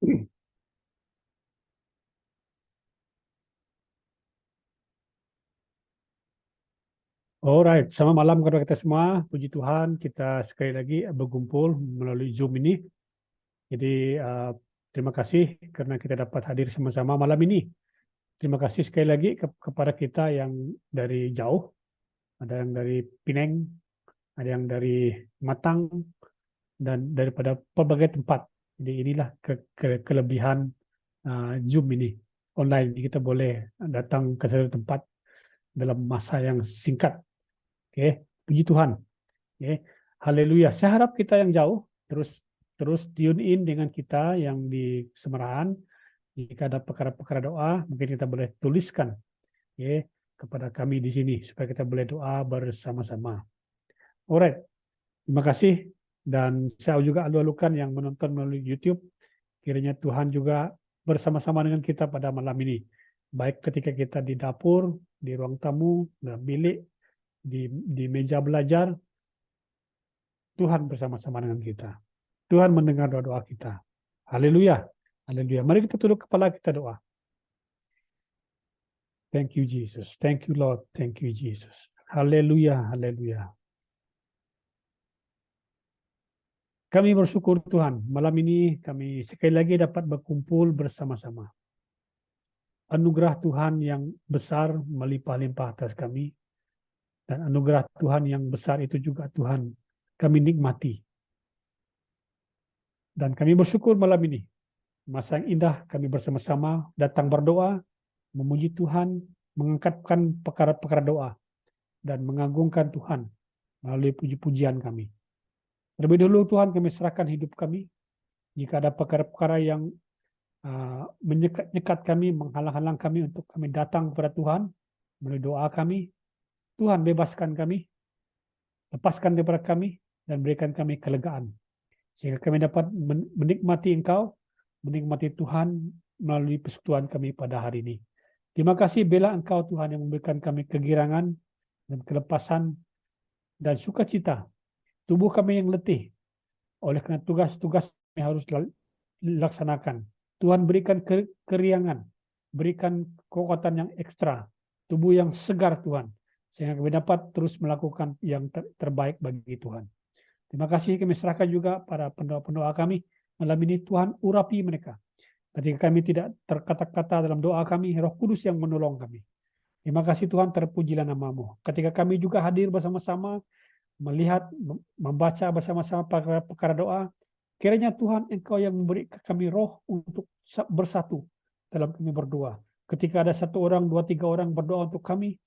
Alright, selamat malam kepada kita semua. Puji Tuhan, kita sekali lagi berkumpul melalui Zoom ini. Jadi terima kasih karena kita dapat hadir sama-sama malam ini. Terima kasih sekali lagi kepada kita yang dari jauh, ada yang dari Pineng, ada yang dari Matang, dan daripada berbagai tempat. Jadi inilah kelebihan Zoom ini. Online, kita boleh datang ke satu tempat dalam masa yang singkat. Oke, puji Tuhan. Oke, haleluya. Saya harap kita yang jauh terus terus tune in dengan kita yang di Semerahan. Jika ada perkara-perkara doa, mungkin kita boleh tuliskan ya kepada kami di sini supaya kita boleh doa bersama-sama. Alright, terima kasih, dan saya juga alu-alukan yang menonton melalui YouTube. Kiranya Tuhan juga bersama-sama dengan kita pada malam ini. Baik ketika kita di dapur, di ruang tamu, dalam bilik, di meja belajar, Tuhan bersama-sama dengan kita. Tuhan mendengar doa-doa kita. Haleluya. Haleluya. Mari kita tunduk kepala, kita doa. Thank you, Jesus. Thank you, Lord. Thank you, Jesus. Haleluya. Haleluya. Kami bersyukur Tuhan, malam ini kami sekali lagi dapat berkumpul bersama-sama. Anugerah Tuhan yang besar melimpah-limpah atas kami. Dan anugerah Tuhan yang besar itu juga Tuhan kami nikmati. Dan kami bersyukur malam ini. Masa yang indah kami bersama-sama datang berdoa, memuji Tuhan, mengangkatkan perkara-perkara doa, dan mengagungkan Tuhan melalui puji-pujian kami. Terlebih dahulu Tuhan, kami serahkan hidup kami. Jika ada perkara-perkara yang menyekat-nyekat kami, menghalang-halang kami untuk kami datang kepada Tuhan, melalui doa kami, Tuhan bebaskan kami, lepaskan kepada kami, dan berikan kami kelegaan. Sehingga kami dapat menikmati Engkau, menikmati Tuhan melalui persekutuan kami pada hari ini. Terima kasih bela Engkau Tuhan yang memberikan kami kegirangan dan kelepasan dan sukacita. Tubuh kami yang letih oleh karena tugas-tugas yang harus dilaksanakan. Tuhan berikan keriangan, berikan kekuatan yang ekstra, tubuh yang segar Tuhan, sehingga kami dapat terus melakukan yang terbaik bagi Tuhan. Terima kasih, kami serahkan juga para pendoa-pendoa kami. Malam ini Tuhan urapi mereka. Ketika kami tidak terkata-kata dalam doa kami, Roh Kudus yang menolong kami. Terima kasih Tuhan, terpujilah nama-Mu. Ketika kami juga hadir bersama-sama, melihat, membaca bersama-sama perkara doa, kiranya Tuhan Engkau yang memberi kami roh untuk bersatu dalam kami berdoa. Ketika ada 1 orang, 2, 3 orang berdoa untuk kami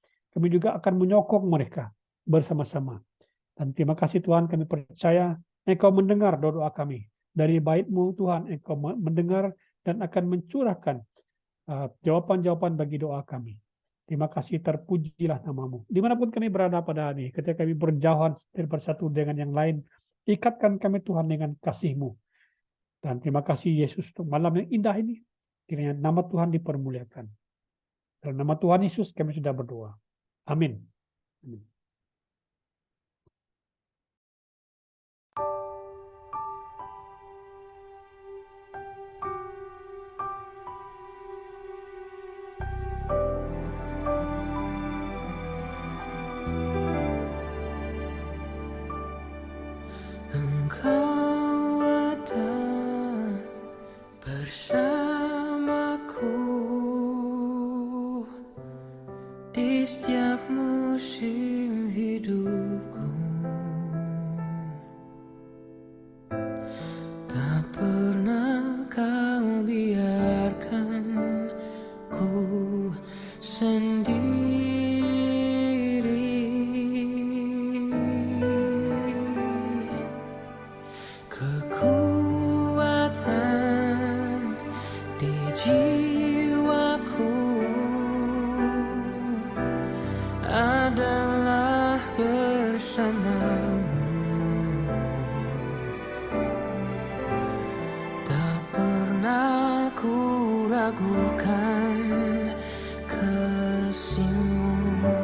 juga akan menyokong mereka bersama-sama. Dan terima kasih Tuhan, kami percaya Engkau mendengar doa kami. Dari bait-Mu Tuhan, Engkau mendengar dan akan mencurahkan jawaban-jawaban bagi doa kami. Terima kasih, terpujilah nama-Mu. Dimanapun kami berada pada hari ini, ketika kami berjauhan bersatu dengan yang lain, ikatkan kami Tuhan dengan kasih-Mu. Dan terima kasih Yesus untuk malam yang indah ini. Kiranya nama Tuhan dipermuliakan. Dalam nama Tuhan Yesus kami sudah berdoa. Amin. Amin. Engkau ada bersamaku di setiap musim hidupku. Tak pernah Kau biarkan ku sendiri. Kekuatan di jiwaku adalah bersama-Mu. Tak pernah ku ragukan kasih-Mu.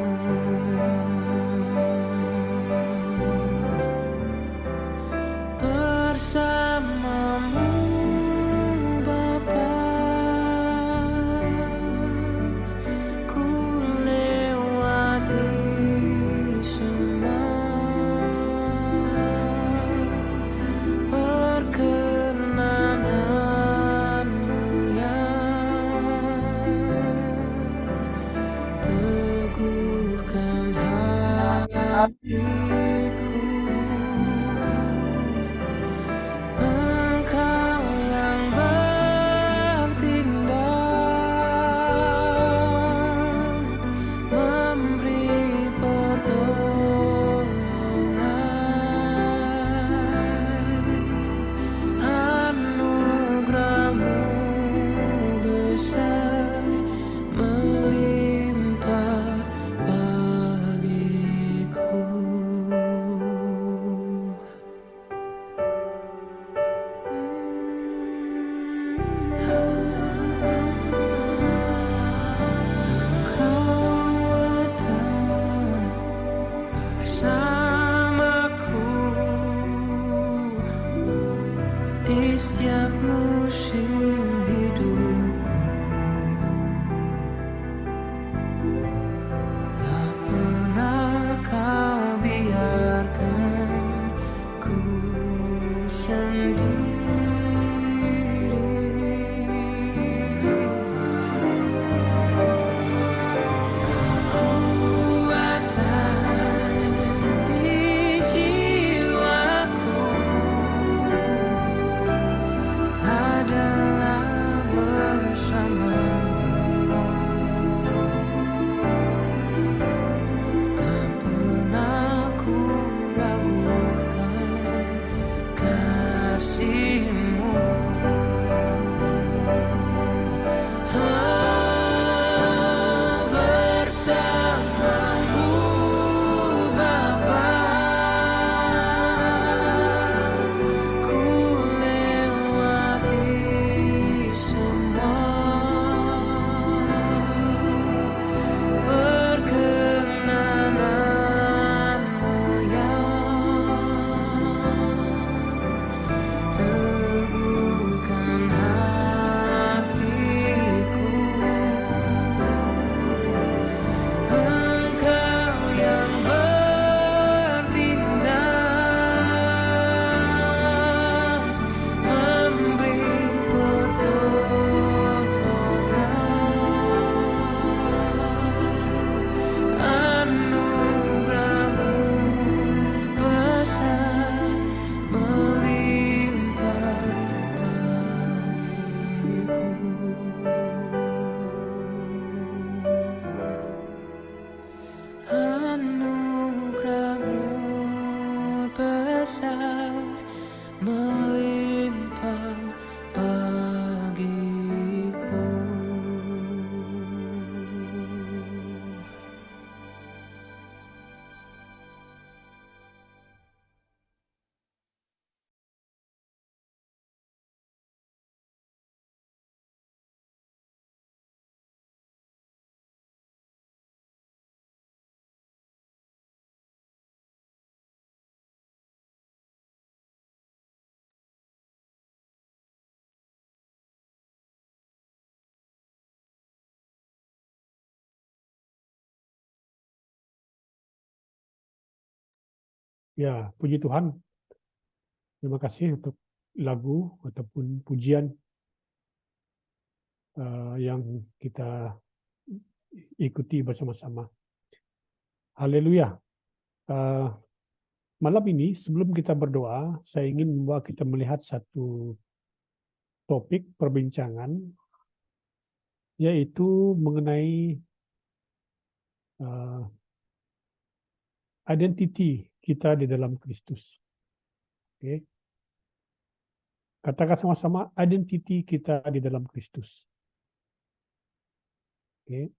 Bersama-Mu di setiap musim hidupku. Tak pernah kau biarkan ku sendiri. Anugerahmu besar melimpah bagiku. Ya, puji Tuhan. Terima kasih untuk lagu ataupun pujian yang kita ikuti bersama-sama. Haleluya. Malam ini sebelum kita berdoa, saya ingin membawa kita melihat satu topik perbincangan, yaitu mengenai identiti kita di dalam Kristus. Oke. Katakan sama-sama, identiti kita di dalam Kristus. Oke.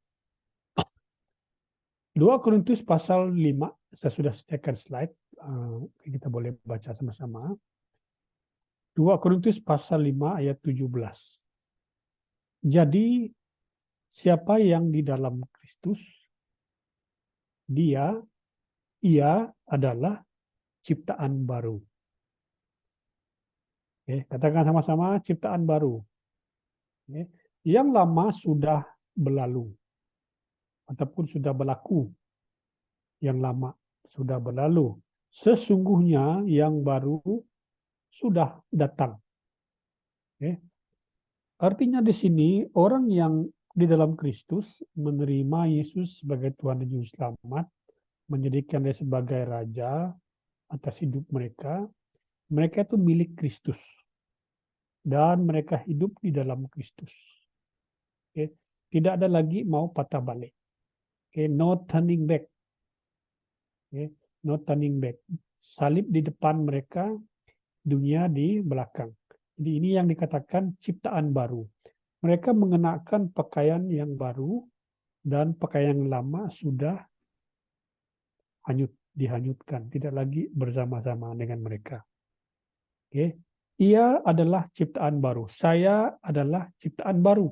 2 Korintus pasal 5, saya sudah sediakan slide, kita boleh baca sama-sama. 2 Korintus pasal 5 ayat 17. Jadi, siapa yang di dalam Kristus, ia adalah ciptaan baru. Oke, katakan sama-sama, ciptaan baru. Oke. Yang lama sudah berlalu, ataupun sudah berlaku. Yang lama sudah berlalu. Sesungguhnya yang baru sudah datang. Oke. Artinya di sini orang yang di dalam Kristus menerima Yesus sebagai Tuhan dan Juru Selamat, menjadikan dia sebagai Raja atas hidup mereka. Mereka itu milik Kristus. Dan mereka hidup di dalam Kristus. Okay. Tidak ada lagi mau patah balik. Okay. No turning back. Okay. No turning back. Salib di depan mereka, dunia di belakang. Jadi ini yang dikatakan ciptaan baru. Mereka mengenakan pakaian yang baru dan pakaian yang lama sudah dihanyutkan. Tidak lagi bersama-sama dengan mereka. Okay. Ia adalah ciptaan baru. Saya adalah ciptaan baru.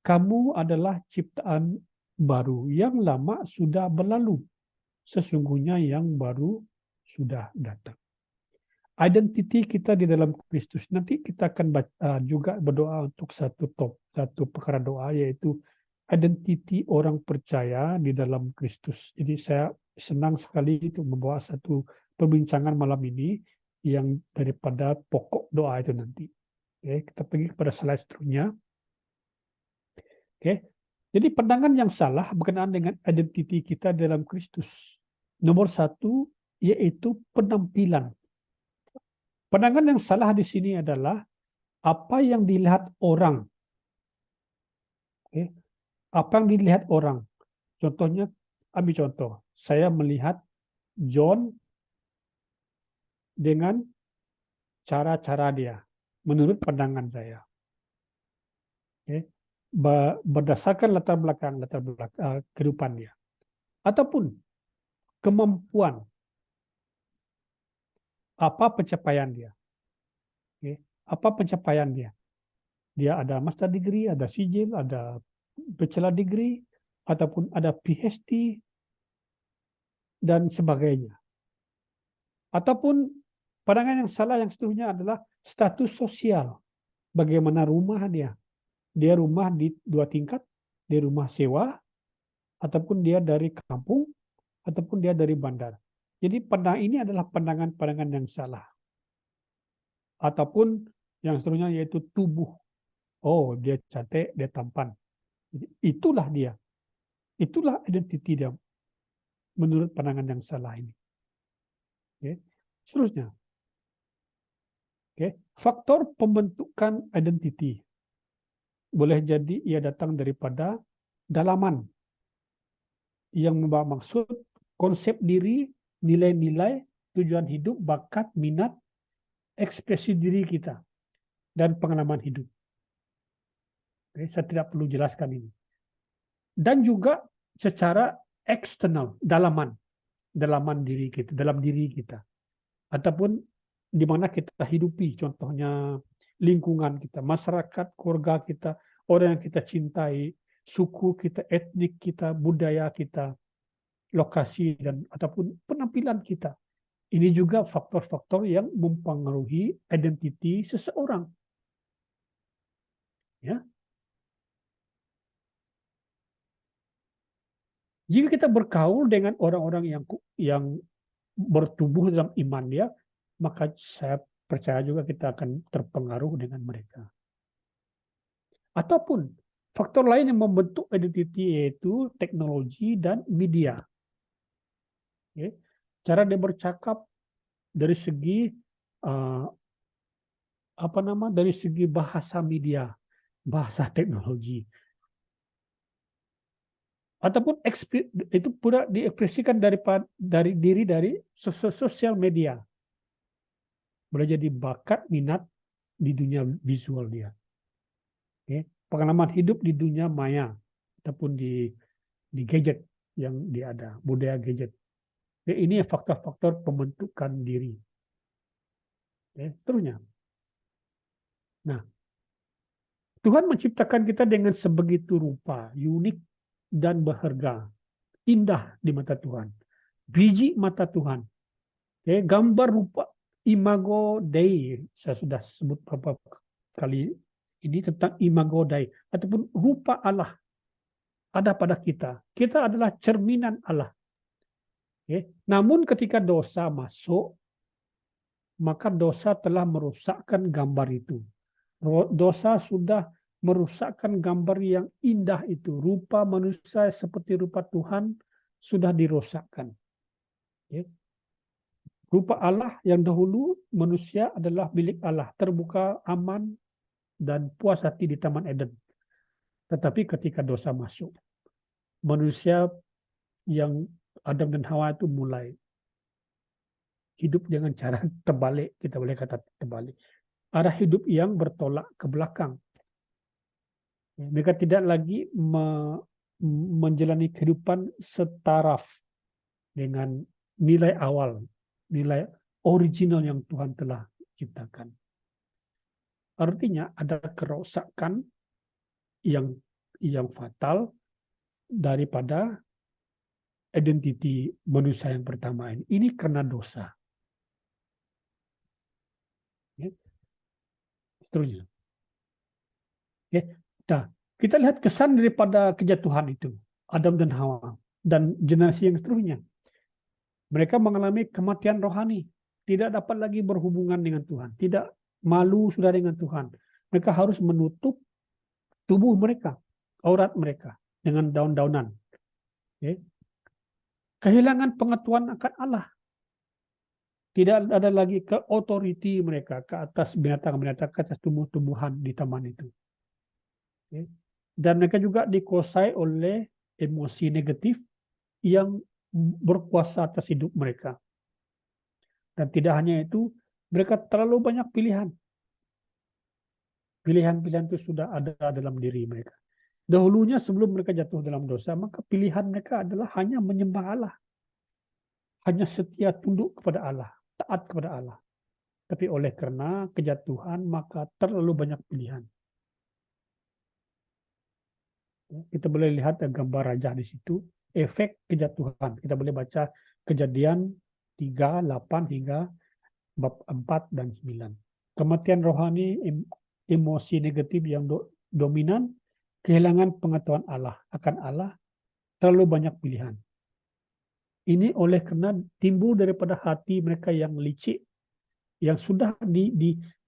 Kamu adalah ciptaan baru. Yang lama sudah berlalu. Sesungguhnya yang baru sudah datang. identity kita di dalam Kristus. Nanti kita akan juga berdoa untuk satu perkara doa, yaitu identity orang percaya di dalam Kristus. Jadi saya senang sekali itu membawa satu perbincangan malam ini yang daripada pokok doa itu nanti. Oke, kita pergi kepada slide seterusnya. Oke, jadi pandangan yang salah berkenaan dengan identity kita dalam Kristus. Nomor satu, yaitu penampilan. Pandangan yang salah di sini adalah apa yang dilihat orang. Oke, apa yang dilihat orang. Contohnya, ambil contoh. Saya melihat John dengan cara-cara dia, menurut pandangan saya. Oke, berdasarkan latar belakang kehidupan dia. Ataupun kemampuan. Apa pencapaian dia? Oke, apa pencapaian dia? Dia ada master degree, ada sijil, ada bachelor degree, ataupun ada PhD, dan sebagainya. Ataupun pandangan yang salah yang seterusnya adalah status sosial. Bagaimana rumah dia? Dia rumah di 2 tingkat, dia rumah sewa, ataupun dia dari kampung, ataupun dia dari bandar. Jadi ini adalah pandangan-pandangan yang salah. Ataupun yang seterusnya yaitu tubuh. Oh, dia cantik, dia tampan. Jadi, itulah dia. Itulah identiti dia menurut pandangan yang salah ini. Oke. Seterusnya. Oke. Faktor pembentukan identiti. Boleh jadi ia datang daripada dalaman yang membawa maksud, konsep diri, nilai-nilai, tujuan hidup, bakat, minat, ekspresi diri kita, dan pengalaman hidup. Oke, saya tidak perlu jelaskan ini. Dan juga secara eksternal, dalaman diri kita, dalam diri kita. Ataupun di mana kita hidupi, contohnya lingkungan kita, masyarakat, keluarga kita, orang yang kita cintai, suku kita, etnik kita, budaya kita, lokasi, dan ataupun penampilan kita. Ini juga faktor-faktor yang mempengaruhi identiti seseorang. Ya. Jika kita bergaul dengan orang-orang yang bertumbuh dalam iman dia, maka saya percaya juga kita akan terpengaruh dengan mereka. Ataupun faktor lain yang membentuk identiti yaitu teknologi dan media. Okay. Cara dia bercakap dari segi dari segi bahasa media, bahasa teknologi. Ataupun itu pula diekspresikan dari sosial media. Boleh jadi bakat, minat di dunia visual dia. Okay. Pengalaman hidup di dunia maya ataupun di gadget yang dia ada, budaya gadget. Ini faktor-faktor pembentukan diri. Seterusnya. Nah, Tuhan menciptakan kita dengan sebegitu rupa, unik dan berharga, indah di mata Tuhan, biji mata Tuhan. Gambar rupa imago Dei, saya sudah sebut beberapa kali ini tentang imago Dei, ataupun rupa Allah ada pada kita. Kita adalah cerminan Allah. Namun ketika dosa masuk, maka dosa telah merusakkan gambar itu. Dosa sudah merusakkan gambar yang indah itu. Rupa manusia seperti rupa Tuhan sudah dirusakkan. Rupa Allah yang dahulu manusia adalah milik Allah, terbuka, aman, dan puas hati di Taman Eden. Tetapi ketika dosa masuk, manusia yang Adam dan Hawa itu mulai hidup dengan cara terbalik, kita boleh kata terbalik. Arah hidup yang bertolak ke belakang. Mereka tidak lagi menjalani kehidupan setaraf dengan nilai awal, nilai original yang Tuhan telah ciptakan. Artinya ada kerusakan yang fatal daripada identiti manusia yang pertama ini. Ini karena dosa. Ya, seterusnya. Ya. Nah, kita lihat kesan daripada kejatuhan itu, Adam dan Hawa, dan generasi yang seterusnya. Mereka mengalami kematian rohani, tidak dapat lagi berhubungan dengan Tuhan, tidak malu sudah dengan Tuhan. Mereka harus menutup tubuh mereka, aurat mereka dengan daun-daunan. Ya. Kehilangan pengetahuan akan Allah. Tidak ada lagi ke authority mereka ke atas binatang-binatang, ke atas tumbuh-tumbuhan di taman itu. Ya. Dan mereka juga dikuasai oleh emosi negatif yang berkuasa atas hidup mereka. Dan tidak hanya itu, mereka terlalu banyak pilihan. Pilihan-pilihan itu sudah ada dalam diri mereka. Dahulunya sebelum mereka jatuh dalam dosa, maka pilihan mereka adalah hanya menyembah Allah. Hanya setia tunduk kepada Allah, taat kepada Allah. Tapi oleh karena kejatuhan, maka terlalu banyak pilihan. Kita boleh lihat gambar raja di situ, efek kejatuhan. Kita boleh baca Kejadian 3, 8 hingga bab 4 dan 9. Kematian rohani, emosi negatif yang dominan, kehilangan pengetahuan Allah akan Allah, terlalu banyak pilihan. Ini oleh karena timbul daripada hati mereka yang licik, yang sudah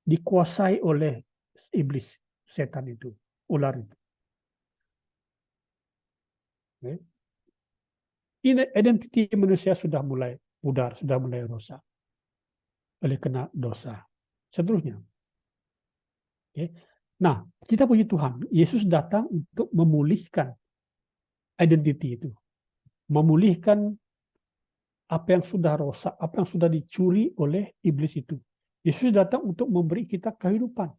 dikuasai oleh iblis, setan itu, ular itu. Identiti manusia sudah mulai pudar, sudah mulai rusak oleh kena dosa. Seterusnya. Nah, kita puji Tuhan. Yesus datang untuk memulihkan identiti itu. Memulihkan apa yang sudah rusak, apa yang sudah dicuri oleh iblis itu. Yesus datang untuk memberi kita kehidupan.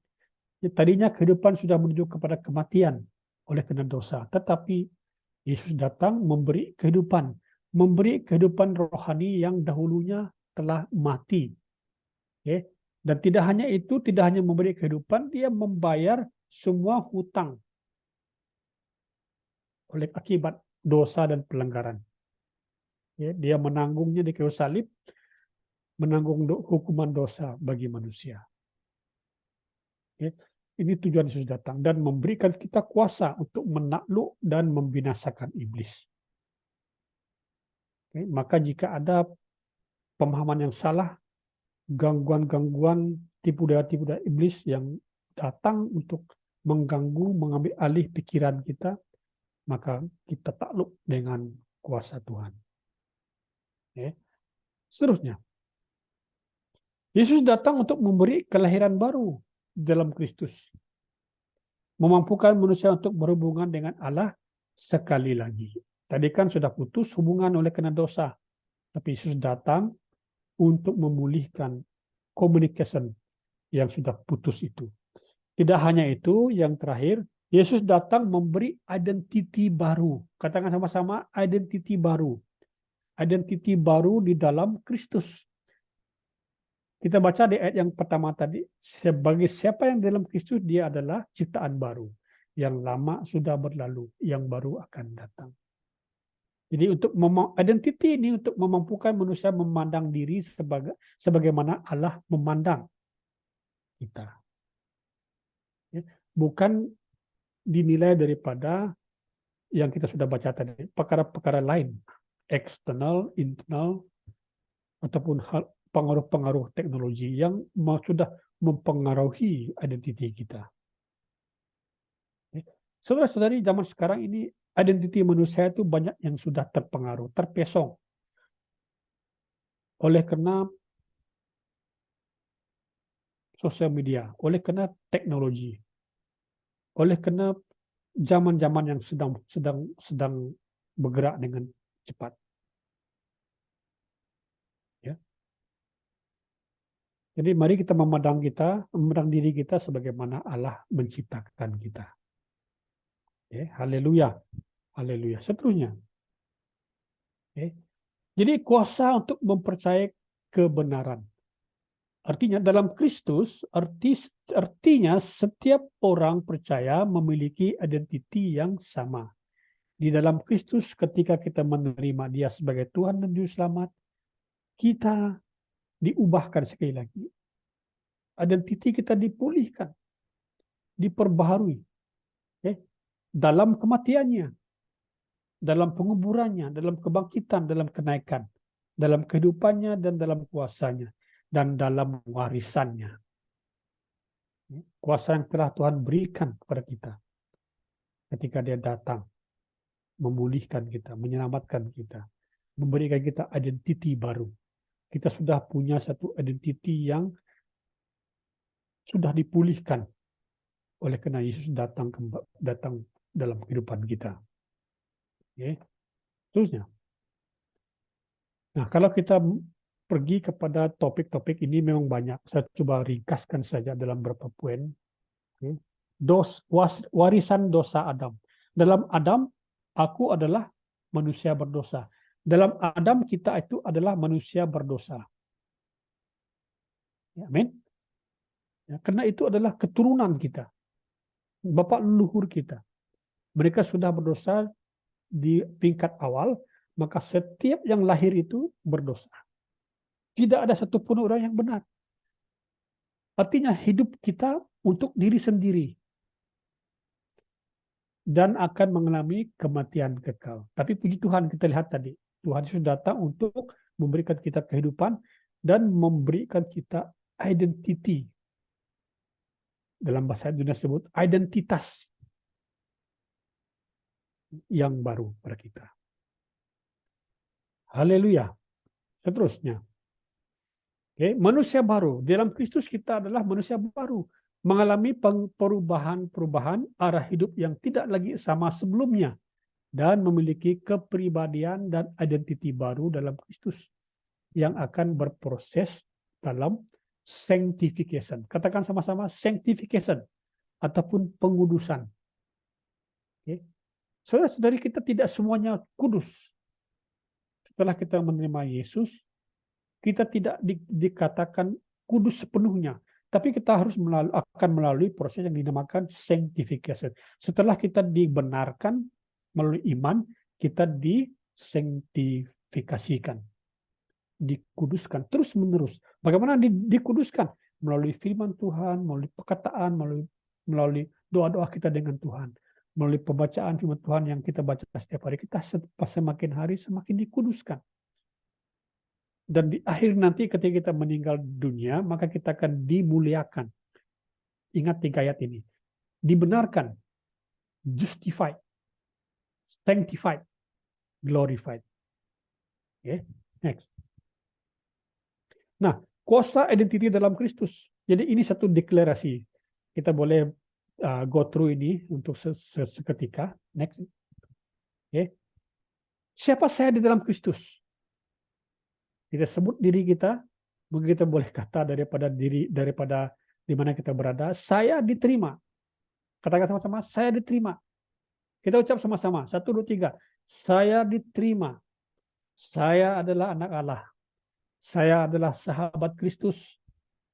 Tadinya kehidupan sudah menuju kepada kematian oleh kena dosa. Tetapi Yesus datang memberi kehidupan rohani yang dahulunya telah mati. Okay. Dan tidak hanya itu, tidak hanya memberi kehidupan, dia membayar semua hutang oleh akibat dosa dan pelanggaran. Okay. Dia menanggungnya di kayu salib, menanggung hukuman dosa bagi manusia. Okay. Ini tujuan Yesus datang dan memberikan kita kuasa untuk menakluk dan membinasakan iblis. Okay. Maka jika ada pemahaman yang salah, gangguan-gangguan, tipu daya iblis yang datang untuk mengganggu, mengambil alih pikiran kita, maka kita takluk dengan kuasa Tuhan. Okay. Seterusnya, Yesus datang untuk memberi kelahiran baru dalam Kristus, memampukan manusia untuk berhubungan dengan Allah sekali lagi. Tadi kan sudah putus hubungan oleh kena dosa, tapi Yesus datang untuk memulihkan communication yang sudah putus itu. Tidak hanya itu, yang terakhir, Yesus datang memberi identiti baru. Katakan sama-sama, identiti baru. Identiti baru di dalam Kristus. Kita baca di ayat yang pertama tadi, sebagai siapa yang dalam Kristus, dia adalah ciptaan baru. Yang lama sudah berlalu, yang baru akan datang. Jadi untuk identiti ini untuk memampukan manusia memandang diri sebagaimana Allah memandang kita. Bukan dinilai daripada yang kita sudah baca tadi, perkara-perkara lain, eksternal, internal, ataupun pengaruh-pengaruh teknologi yang sudah mempengaruhi identiti kita. Saudara-saudari, zaman sekarang ini identiti manusia itu banyak yang sudah terpengaruh, terpesong oleh karena sosial media, oleh karena teknologi, oleh karena zaman-zaman yang sedang bergerak dengan cepat. Ya. Jadi mari kita memandang diri kita sebagaimana Allah menciptakan kita. Haleluya. Haleluya. Seterusnya. Jadi kuasa untuk mempercayai kebenaran. Artinya dalam Kristus, artinya setiap orang percaya memiliki identiti yang sama. Di dalam Kristus ketika kita menerima Dia sebagai Tuhan dan Juru Selamat, kita diubahkan sekali lagi. identiti kita dipulihkan, diperbaharui. Dalam kematiannya, dalam penguburannya, dalam kebangkitan, dalam kenaikan, dalam kehidupannya dan dalam kuasanya, dan dalam warisannya. Kuasa yang telah Tuhan berikan kepada kita ketika Dia datang, memulihkan kita, menyelamatkan kita, memberikan kita identiti baru. Kita sudah punya satu identiti yang sudah dipulihkan oleh karena Yesus datang dalam kehidupan kita. Terusnya. Nah, kalau kita pergi kepada topik-topik ini memang banyak. Saya coba ringkaskan saja dalam beberapa poin. Warisan dosa Adam. Dalam Adam, aku adalah manusia berdosa. Dalam Adam, kita itu adalah manusia berdosa. Amin. Ya, karena itu adalah keturunan kita. Bapak leluhur kita. Mereka sudah berdosa di tingkat awal, maka setiap yang lahir itu berdosa. Tidak ada satupun orang yang benar. Artinya hidup kita untuk diri sendiri. Dan akan mengalami kematian kekal. Tapi puji Tuhan, kita lihat tadi. Tuhan Yesus datang untuk memberikan kita kehidupan dan memberikan kita identity. Dalam bahasa Indonesia sebut identitas yang baru pada kita. Haleluya. Seterusnya. Manusia baru. Dalam Kristus kita adalah manusia baru. Mengalami perubahan arah hidup yang tidak lagi sama sebelumnya. Dan memiliki kepribadian dan identiti baru dalam Kristus. Yang akan berproses dalam sanctification. Katakan sama-sama sanctification. Ataupun pengudusan. Saudara-saudari, kita tidak semuanya kudus. Setelah kita menerima Yesus, kita tidak dikatakan kudus sepenuhnya. Tapi kita harus akan melalui proses yang dinamakan sanctification. Setelah kita dibenarkan melalui iman, kita disanctifikasikan. Dikuduskan terus-menerus. Bagaimana dikuduskan? Melalui firman Tuhan, melalui perkataan, melalui doa-doa kita dengan Tuhan. Melalui pembacaan firman Tuhan yang kita baca setiap hari, kita semakin hari semakin dikuduskan. Dan di akhir nanti ketika kita meninggal dunia, maka kita akan dimuliakan. Ingat 3 ayat ini. Dibenarkan, justified, sanctified, glorified. Next. Nah, kuasa identiti dalam Kristus. Jadi ini satu deklarasi. Kita boleh go through ini untuk seketika. Next. Siapa saya di dalam Kristus? Kita sebut diri kita, mungkin kita boleh kata daripada di mana kita berada, saya diterima. Katakan sama-sama, saya diterima. Kita ucap sama-sama, 1, 2, 3. Saya diterima. Saya adalah anak Allah. Saya adalah sahabat Kristus.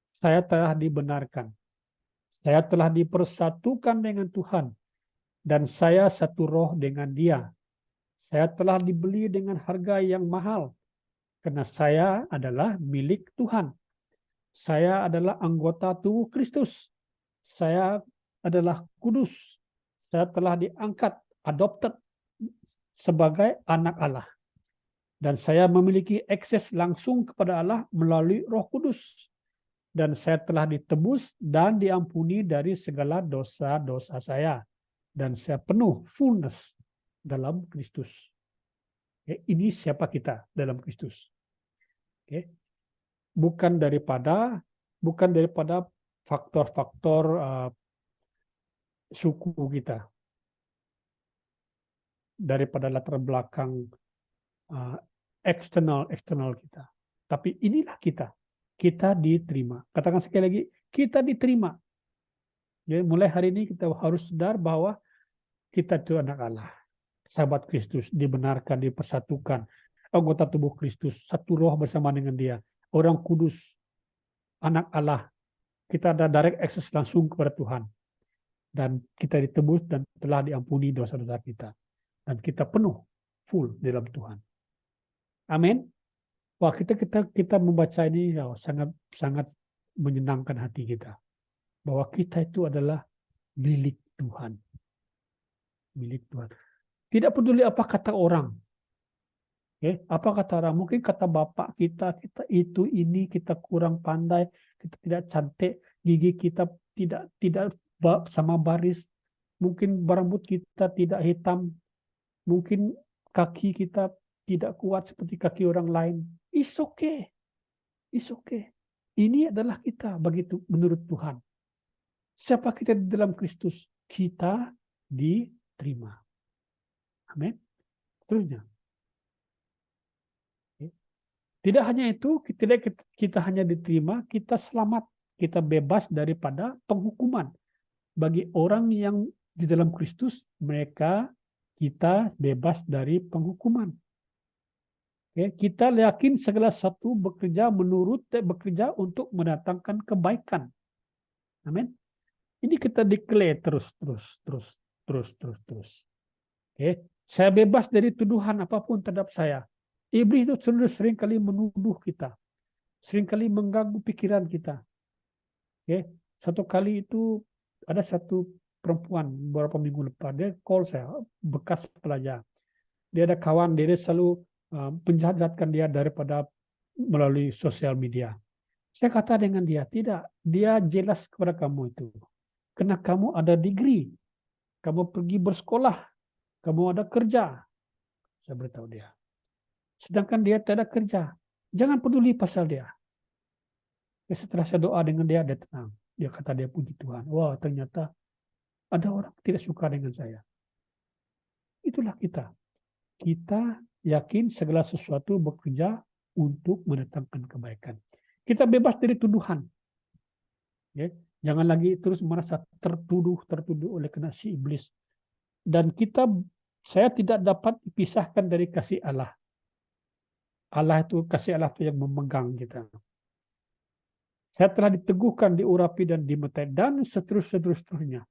Saya telah dibenarkan. Saya telah dipersatukan dengan Tuhan. Dan saya satu roh dengan Dia. Saya telah dibeli dengan harga yang mahal. Karena saya adalah milik Tuhan. Saya adalah anggota tubuh Kristus. Saya adalah kudus. Saya telah diangkat, adopted sebagai anak Allah. Dan saya memiliki akses langsung kepada Allah melalui Roh Kudus. Dan saya telah ditebus dan diampuni dari segala dosa-dosa saya. Dan saya penuh fullness dalam Kristus. Ini siapa kita dalam Kristus. Bukan daripada faktor-faktor suku kita. Daripada latar belakang eksternal kita. Tapi inilah kita. Kita diterima. Katakan sekali lagi, kita diterima. Jadi mulai hari ini kita harus sadar bahwa kita itu anak Allah. Sahabat Kristus, dibenarkan, dipersatukan. Anggota tubuh Kristus, satu roh bersama dengan Dia. Orang kudus, anak Allah. Kita ada direct access langsung kepada Tuhan. Dan kita ditebus dan telah diampuni dosa-dosa kita. Dan kita penuh, full dalam Tuhan. Amin. Wah, kita membaca ini sangat menyenangkan hati kita. Bahwa kita itu adalah milik Tuhan. Milik Tuhan. Tidak peduli apa kata orang. Apa kata orang? Mungkin kata bapak kita itu ini, kita kurang pandai, kita tidak cantik, gigi kita tidak sama baris, mungkin rambut kita tidak hitam, mungkin kaki kita tidak kuat seperti kaki orang lain. It's okay. It's okay. Ini adalah kita begitu menurut Tuhan. Siapa kita di dalam Kristus? Kita diterima. Amin. Terusnya. Tidak hanya itu, kita hanya diterima, kita selamat, kita bebas daripada penghukuman. Bagi orang yang di dalam Kristus, kita bebas dari penghukuman. Kita yakin segala sesuatu bekerja untuk mendatangkan kebaikan. Amin. Ini kita declare terus. Saya bebas dari tuduhan apapun terhadap saya. Iblis itu sering kali menuduh kita, sering kali mengganggu pikiran kita. Satu kali itu ada satu perempuan beberapa minggu lepas, dia call saya, bekas pelajar. Dia ada kawan, dia selalu penjahatkan dia daripada melalui sosial media. Saya kata dengan dia, tidak, dia jelas kepada kamu itu. Karena kamu ada degree, kamu pergi bersekolah, kamu ada kerja. Saya beritahu dia. Sedangkan dia tidak ada kerja. Jangan peduli pasal dia. Setelah saya doa dengan dia tenang. Dia kata dia puji Tuhan. Wah, ternyata ada orang tidak suka dengan saya. Itulah kita. Kita yakin segala sesuatu bekerja untuk mendatangkan kebaikan. Kita bebas dari tuduhan. Jangan lagi terus merasa tertuduh oleh kena si iblis. Dan saya tidak dapat dipisahkan dari kasih Allah. Kasih Allah itu yang memegang kita. Saya telah diteguhkan, diurapi dan dimetai dan seterusnya.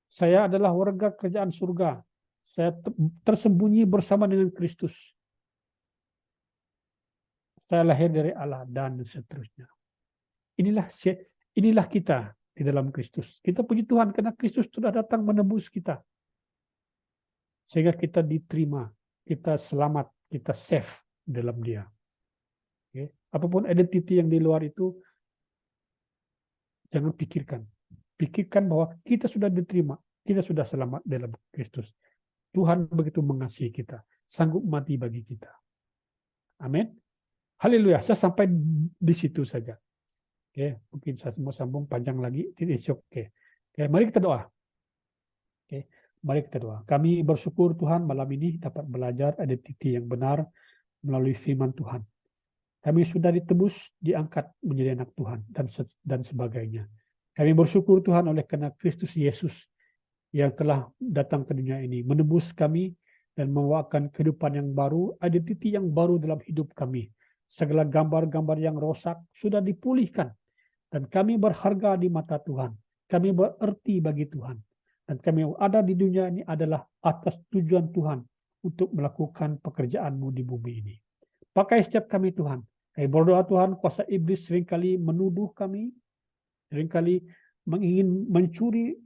Saya adalah warga kerajaan surga. Saya tersembunyi bersama dengan Kristus. Saya lahir dari Allah dan seterusnya. Inilah kita di dalam Kristus. Kita puji Tuhan karena Kristus sudah datang menebus kita. Sehingga kita diterima. Kita selamat, kita safe dalam dia. Apapun identity yang di luar itu, jangan pikirkan. Pikirkan bahwa kita sudah diterima, kita sudah selamat dalam Kristus. Tuhan begitu mengasihi kita, sanggup mati bagi kita. Amin. Haleluya. Saya sampai di situ saja. Mungkin saya mau sambung panjang lagi, it's okay. Mari kita doa. Mari kita doa. Kami bersyukur Tuhan malam ini dapat belajar identiti yang benar melalui firman Tuhan. Kami sudah ditebus, diangkat menjadi anak Tuhan dan sebagainya. Kami bersyukur Tuhan oleh karena Kristus Yesus yang telah datang ke dunia ini, menebus kami dan membawakan kehidupan yang baru, identiti yang baru dalam hidup kami. Segala gambar-gambar yang rosak sudah dipulihkan dan kami berharga di mata Tuhan. Kami berarti bagi Tuhan. Dan kami ada di dunia ini adalah atas tujuan Tuhan untuk melakukan pekerjaan-Mu di bumi ini. Pakai setiap kami Tuhan. Kami berdoa Tuhan, kuasa iblis seringkali menuduh kami, seringkali ingin mencuri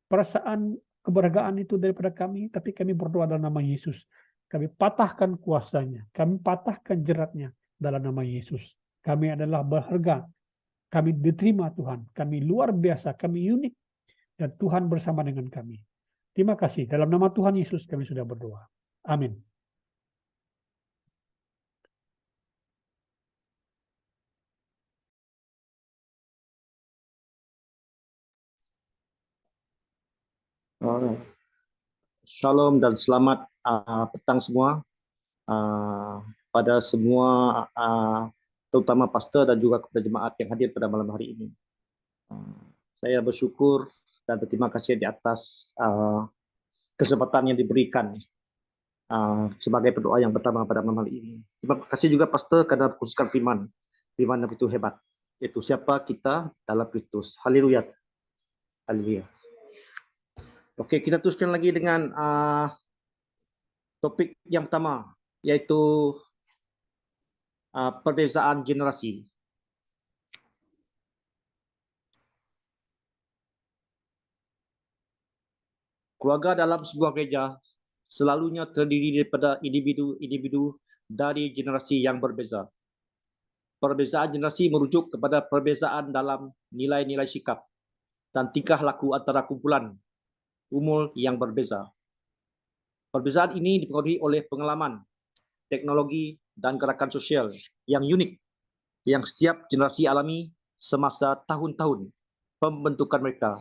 perasaan keberhargaan itu daripada kami, tapi kami berdoa dalam nama Yesus. Kami patahkan kuasanya, kami patahkan jeratnya dalam nama Yesus. Kami adalah berharga, kami diterima Tuhan, kami luar biasa, kami unik, dan Tuhan bersama dengan kami. Terima kasih. Dalam nama Tuhan Yesus kami sudah berdoa. Amin. Shalom dan selamat petang semua pada semua terutama pastor dan juga kepada jemaat yang hadir pada malam hari ini. Saya bersyukur dan berterima kasih di atas kesempatan yang diberikan sebagai pendoa yang pertama pada malam hari ini. Terima kasih juga pastor karena khususkan firman yang begitu hebat, yaitu siapa kita dalam Kristus. Haleluya. Haleluya. Oke, kita teruskan lagi dengan topik yang pertama, yaitu perbezaan generasi. Keluarga dalam sebuah gereja selalunya terdiri daripada individu-individu dari generasi yang berbeza. Perbezaan generasi merujuk kepada perbezaan dalam nilai-nilai sikap dan tingkah laku antara kumpulan umur yang berbeza. Perbezaan ini dipengaruhi oleh pengalaman, teknologi, dan gerakan sosial yang unik yang setiap generasi alami semasa tahun-tahun pembentukan mereka.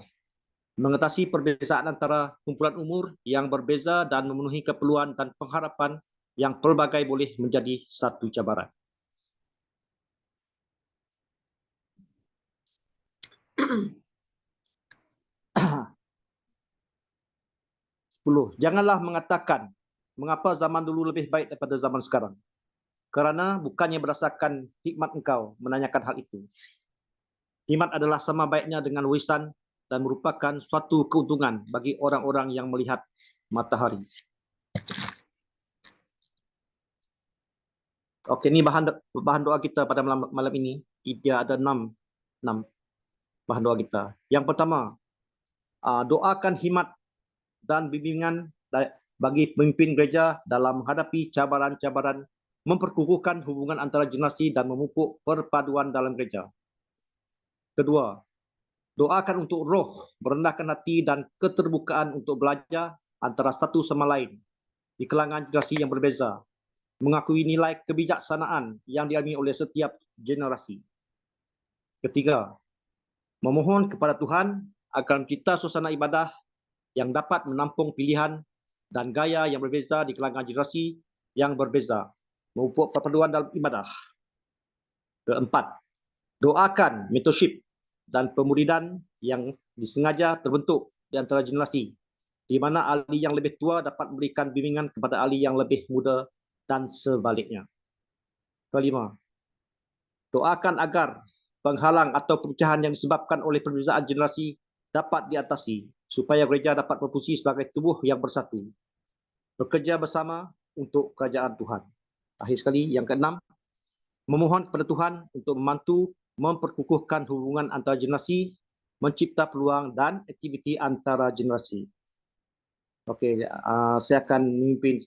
Mengatasi perbezaan antara kumpulan umur yang berbeza dan memenuhi keperluan dan pengharapan yang pelbagai boleh menjadi satu cabaran. 10. Janganlah mengatakan mengapa zaman dulu lebih baik daripada zaman sekarang. Kerana bukannya berdasarkan hikmat engkau menanyakan hal itu. Hikmat adalah sama baiknya dengan warisan dan merupakan suatu keuntungan bagi orang-orang yang melihat matahari. Okey, ini bahan doa kita pada malam ini. Dia ada 6 bahan doa kita. Yang pertama, doakan hikmat dan bimbingan bagi pemimpin gereja dalam menghadapi cabaran-cabaran, memperkukuhkan hubungan antara generasi dan memupuk perpaduan dalam gereja. Kedua, doakan untuk roh, merendahkan hati dan keterbukaan untuk belajar antara satu sama lain di kalangan generasi yang berbeza, mengakui nilai kebijaksanaan yang dialami oleh setiap generasi. Ketiga, memohon kepada Tuhan agar mencipta suasana ibadah yang dapat menampung pilihan dan gaya yang berbeza di kalangan generasi yang berbeza, memupuk perpaduan dalam ibadah. Keempat, doakan mentorship dan pemuridan yang disengaja terbentuk di antara generasi, di mana ahli yang lebih tua dapat memberikan bimbingan kepada ahli yang lebih muda dan sebaliknya. Kelima, doakan agar penghalang atau perpecahan yang disebabkan oleh perbezaan generasi dapat diatasi, supaya gereja dapat berfungsi sebagai tubuh yang bersatu, bekerja bersama untuk kerajaan Tuhan. Akhir sekali, yang keenam, memohon kepada Tuhan untuk membantu memperkukuhkan hubungan antara generasi, mencipta peluang dan aktiviti antara generasi. Okey, saya akan memimpin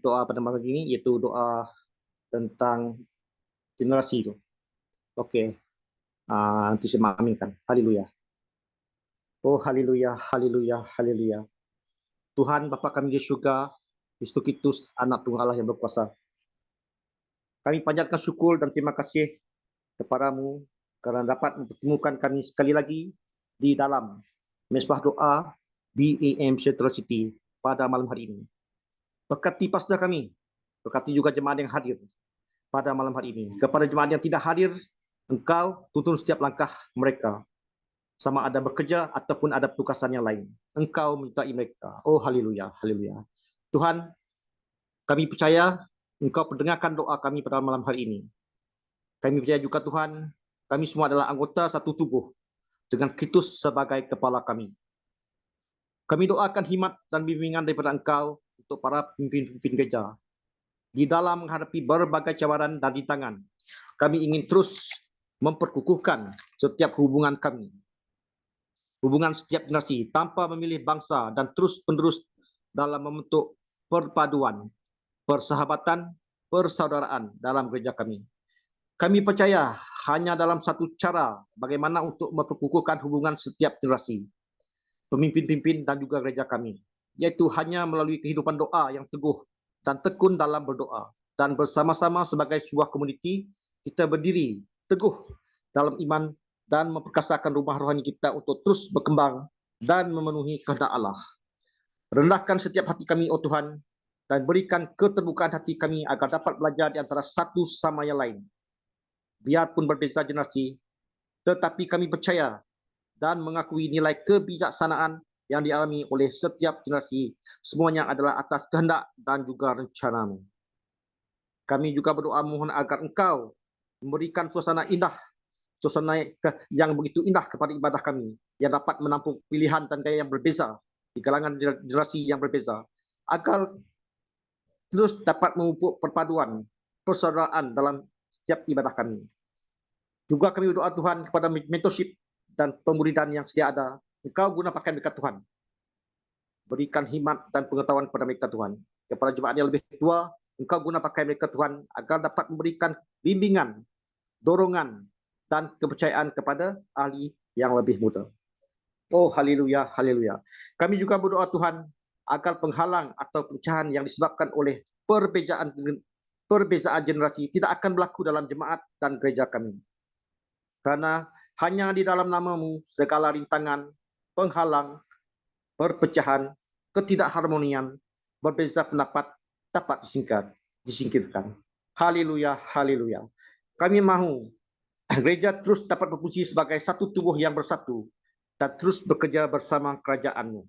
doa pada malam ini, iaitu doa tentang generasi itu. Okey, nanti saya mengaminkan. Haleluya. Oh haleluya, haleluya, haleluya. Tuhan Bapa kami di syurga, Kristus Kristus, anak Tuhan Allah yang berkuasa. Kami panjatkan syukur dan terima kasih kepadamu kerana dapat mempertemukan kami sekali lagi di dalam mesbah doa BAM Central City pada malam hari ini. Berkati pastor kami, berkati juga jemaat yang hadir pada malam hari ini. Kepada jemaat yang tidak hadir, Engkau tuntun setiap langkah mereka, sama ada bekerja ataupun ada tugasan yang lain. Engkau menyertai mereka. Oh haleluya, haleluya. Tuhan, kami percaya Engkau pendengarkan doa kami pada malam hari ini. Kami percaya juga Tuhan, kami semua adalah anggota satu tubuh dengan Kristus sebagai kepala kami. Kami doakan hikmat dan bimbingan daripada Engkau untuk para pemimpin-pemimpin gereja di dalam menghadapi berbagai cabaran dan rintangan. Kami ingin terus memperkukuhkan setiap hubungan kami, hubungan setiap generasi tanpa memilih bangsa dan terus-menerus dalam membentuk perpaduan, persahabatan, persaudaraan dalam gereja kami. Kami percaya hanya dalam satu cara bagaimana untuk memperkukuhkan hubungan setiap generasi, pemimpin-pemimpin dan juga gereja kami, iaitu hanya melalui kehidupan doa yang teguh dan tekun dalam berdoa, dan bersama-sama sebagai sebuah komuniti kita berdiri teguh dalam iman dan memperkasakan rumah rohani kita untuk terus berkembang dan memenuhi kehendak Allah. Rendahkan setiap hati kami, oh Tuhan, dan berikan keterbukaan hati kami agar dapat belajar di antara satu sama yang lain. Biarpun berbeza generasi, tetapi kami percaya dan mengakui nilai kebijaksanaan yang dialami oleh setiap generasi. Semuanya adalah atas kehendak dan juga rencana-Mu. Kami juga berdoa mohon agar Engkau memberikan suasana indah, suasana yang begitu indah kepada ibadah kami, yang dapat menampung pilihan dan gaya yang berbeza di kalangan generasi yang berbeza, agar terus dapat memupuk perpaduan persaudaraan dalam setiap ibadah kami. Juga kami berdoa Tuhan kepada mentorship dan pemuridan yang sedia ada. Engkau guna pakai mereka Tuhan. Berikan hikmat dan pengetahuan kepada mereka Tuhan. Kepada jemaat yang lebih tua, Engkau guna pakai mereka Tuhan agar dapat memberikan bimbingan, dorongan, dan kepercayaan kepada ahli yang lebih muda. Oh, haleluya, haleluya. Kami juga berdoa Tuhan agar penghalang atau pecahan yang disebabkan oleh perbezaan generasi tidak akan berlaku dalam jemaat dan gereja kami. Karena hanya di dalam nama-Mu segala rintangan, penghalang, perpecahan, ketidakharmonian, berbeza pendapat dapat disingkirkan. Haleluya, haleluya. Kami mahu gereja terus dapat berfungsi sebagai satu tubuh yang bersatu dan terus bekerja bersama kerajaan-Mu.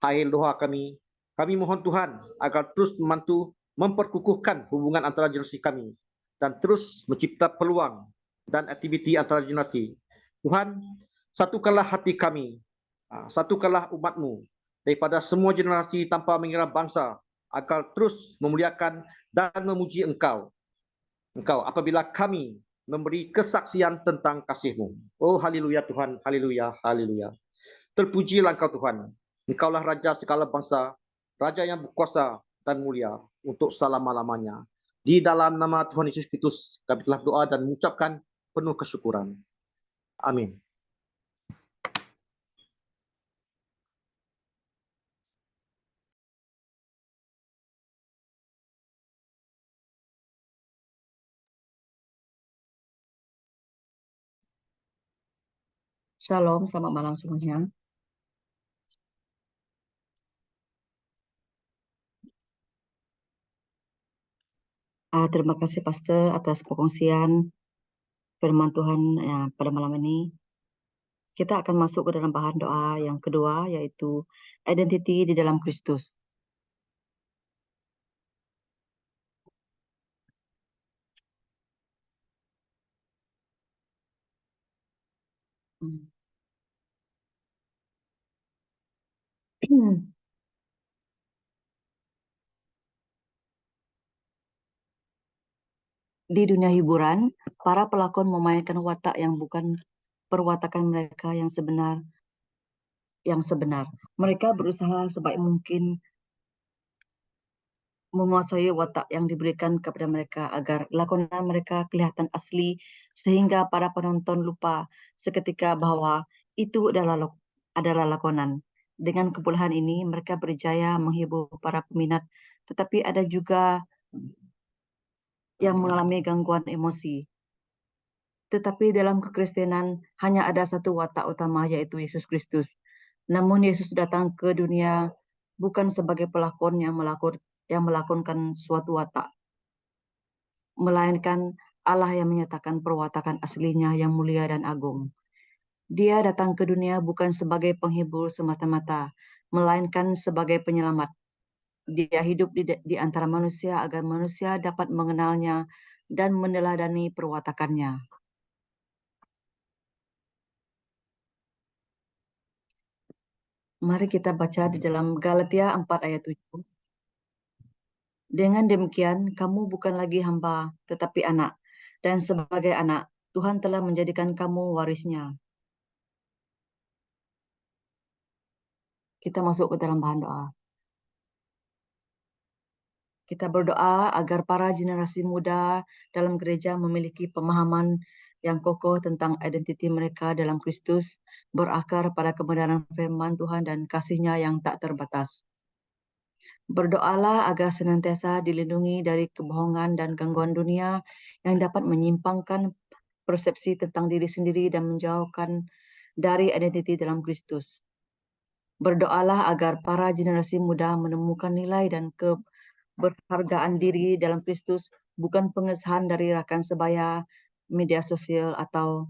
Hai doa kami mohon Tuhan agar terus membantu memperkukuhkan hubungan antara generasi kami dan terus mencipta peluang dan aktiviti antara generasi. Tuhan, satukanlah hati kami, satukanlah umat-Mu daripada semua generasi tanpa mengira bangsa agar terus memuliakan dan memuji Engkau apabila kami memberi kesaksian tentang kasih-Mu. Oh, haleluya Tuhan, haleluya, haleluya. Terpujilah Engkau Tuhan. Engkaulah Raja segala bangsa, Raja yang berkuasa dan mulia untuk selama-lamanya. Di dalam nama Tuhan Yesus Kristus, kami telah berdoa dan mengucapkan penuh kesyukuran. Amin. Shalom, selamat malam semuanya. Terima kasih Pastor atas perkongsian firman Tuhan pada malam ini. Kita akan masuk ke dalam bahan doa yang kedua, yaitu identiti di dalam Kristus. Di dunia hiburan, para pelakon memainkan watak yang bukan perwatakan mereka yang sebenar. Mereka berusaha sebaik mungkin menguasai watak yang diberikan kepada mereka agar lakonan mereka kelihatan asli sehingga para penonton lupa seketika bahwa itu adalah lakonan. Dengan kebolehan ini mereka berjaya menghibur para peminat, tetapi ada juga yang mengalami gangguan emosi. Tetapi dalam kekristenan hanya ada satu watak utama, yaitu Yesus Kristus. Namun Yesus datang ke dunia bukan sebagai pelakon yang melakonkan suatu watak, melainkan Allah yang menyatakan perwatakan aslinya yang mulia dan agung. Dia datang ke dunia bukan sebagai penghibur semata-mata, melainkan sebagai penyelamat. Dia hidup di antara manusia agar manusia dapat mengenalnya dan meneladani perwatakannya. Mari kita baca di dalam Galatia 4 ayat 7. Dengan demikian, kamu bukan lagi hamba, tetapi anak. Dan sebagai anak, Tuhan telah menjadikan kamu warisnya. Kita masuk ke dalam bahan doa. Kita berdoa agar para generasi muda dalam gereja memiliki pemahaman yang kokoh tentang identiti mereka dalam Kristus, berakar pada kebenaran firman Tuhan dan kasih-Nya yang tak terbatas. Berdoalah agar senantiasa dilindungi dari kebohongan dan gangguan dunia yang dapat menyimpangkan persepsi tentang diri sendiri dan menjauhkan dari identiti dalam Kristus. Berdoalah agar para generasi muda menemukan nilai dan keberhargaan diri dalam Kristus, bukan pengesahan dari rakan sebaya, media sosial, atau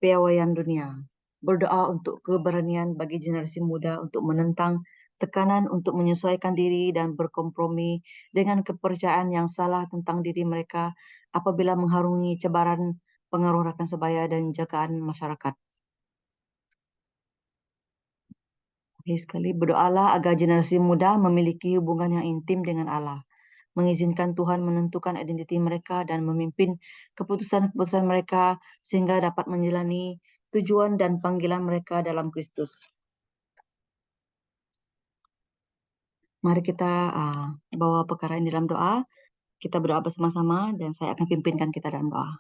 piawaian dunia. Berdoa untuk keberanian bagi generasi muda untuk menentang tekanan untuk menyesuaikan diri dan berkompromi dengan kepercayaan yang salah tentang diri mereka apabila mengharungi cabaran pengaruh rakan sebaya dan jagaan masyarakat. Sekali berdoalah agar generasi muda memiliki hubungan yang intim dengan Allah, mengizinkan Tuhan menentukan identiti mereka dan memimpin keputusan-keputusan mereka sehingga dapat menjalani tujuan dan panggilan mereka dalam Kristus. Mari kita bawa perkara ini dalam doa. Kita berdoa bersama-sama dan saya akan pimpinkan kita dalam doa.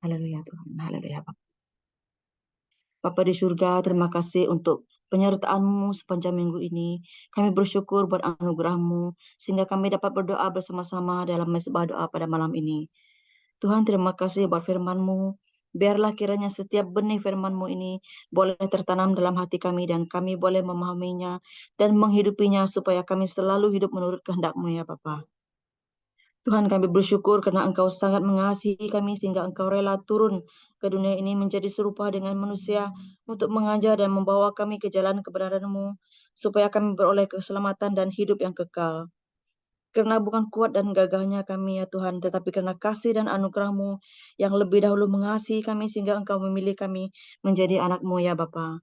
Haleluya Tuhan, haleluya Bapa. Bapa di surga, terima kasih untuk penyertaan-Mu sepanjang minggu ini. Kami bersyukur buat anugerah-Mu, sehingga kami dapat berdoa bersama-sama dalam mesbah doa pada malam ini. Tuhan, terima kasih buat firman-Mu. Biarlah kiranya setiap benih firman-Mu ini boleh tertanam dalam hati kami dan kami boleh memahaminya dan menghidupinya supaya kami selalu hidup menurut kehendak-Mu ya Bapa. Tuhan, kami bersyukur karena Engkau sangat mengasihi kami sehingga Engkau rela turun ke dunia ini menjadi serupa dengan manusia untuk mengajar dan membawa kami ke jalan kebenaran-Mu supaya kami beroleh keselamatan dan hidup yang kekal. Karena bukan kuat dan gagahnya kami ya Tuhan, tetapi karena kasih dan anugerah-Mu yang lebih dahulu mengasihi kami sehingga Engkau memilih kami menjadi anak-Mu ya Bapa.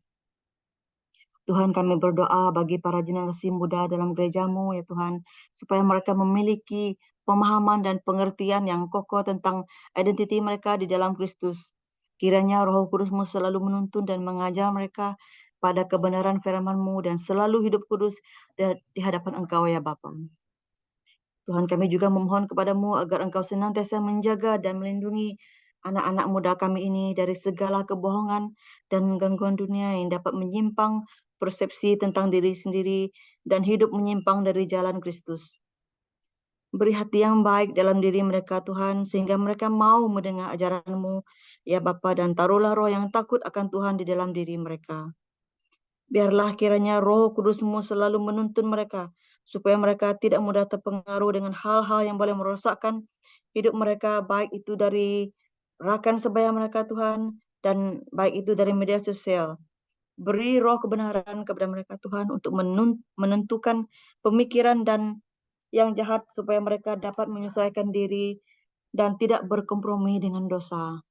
Tuhan, kami berdoa bagi para generasi muda dalam gereja-Mu ya Tuhan, supaya mereka memiliki pemahaman dan pengertian yang kokoh tentang identiti mereka di dalam Kristus. Kiranya Roh Kudus-Mu selalu menuntun dan mengajar mereka pada kebenaran firman-Mu dan selalu hidup kudus di hadapan Engkau ya Bapa. Tuhan, kami juga memohon kepadamu agar Engkau senantiasa menjaga dan melindungi anak-anak muda kami ini dari segala kebohongan dan gangguan dunia yang dapat menyimpang persepsi tentang diri sendiri dan hidup menyimpang dari jalan Kristus. Beri hati yang baik dalam diri mereka Tuhan, sehingga mereka mau mendengar ajaran-Mu, ya Bapa, dan taruhlah roh yang takut akan Tuhan di dalam diri mereka. Biarlah kiranya Roh Kudus-Mu selalu menuntun mereka, supaya mereka tidak mudah terpengaruh dengan hal-hal yang boleh merosakkan hidup mereka, baik itu dari rakan sebaya mereka Tuhan, dan baik itu dari media sosial. Beri roh kebenaran kepada mereka Tuhan untuk menentukan pemikiran dan yang jahat supaya mereka dapat menyesuaikan diri dan tidak berkompromi dengan dosa.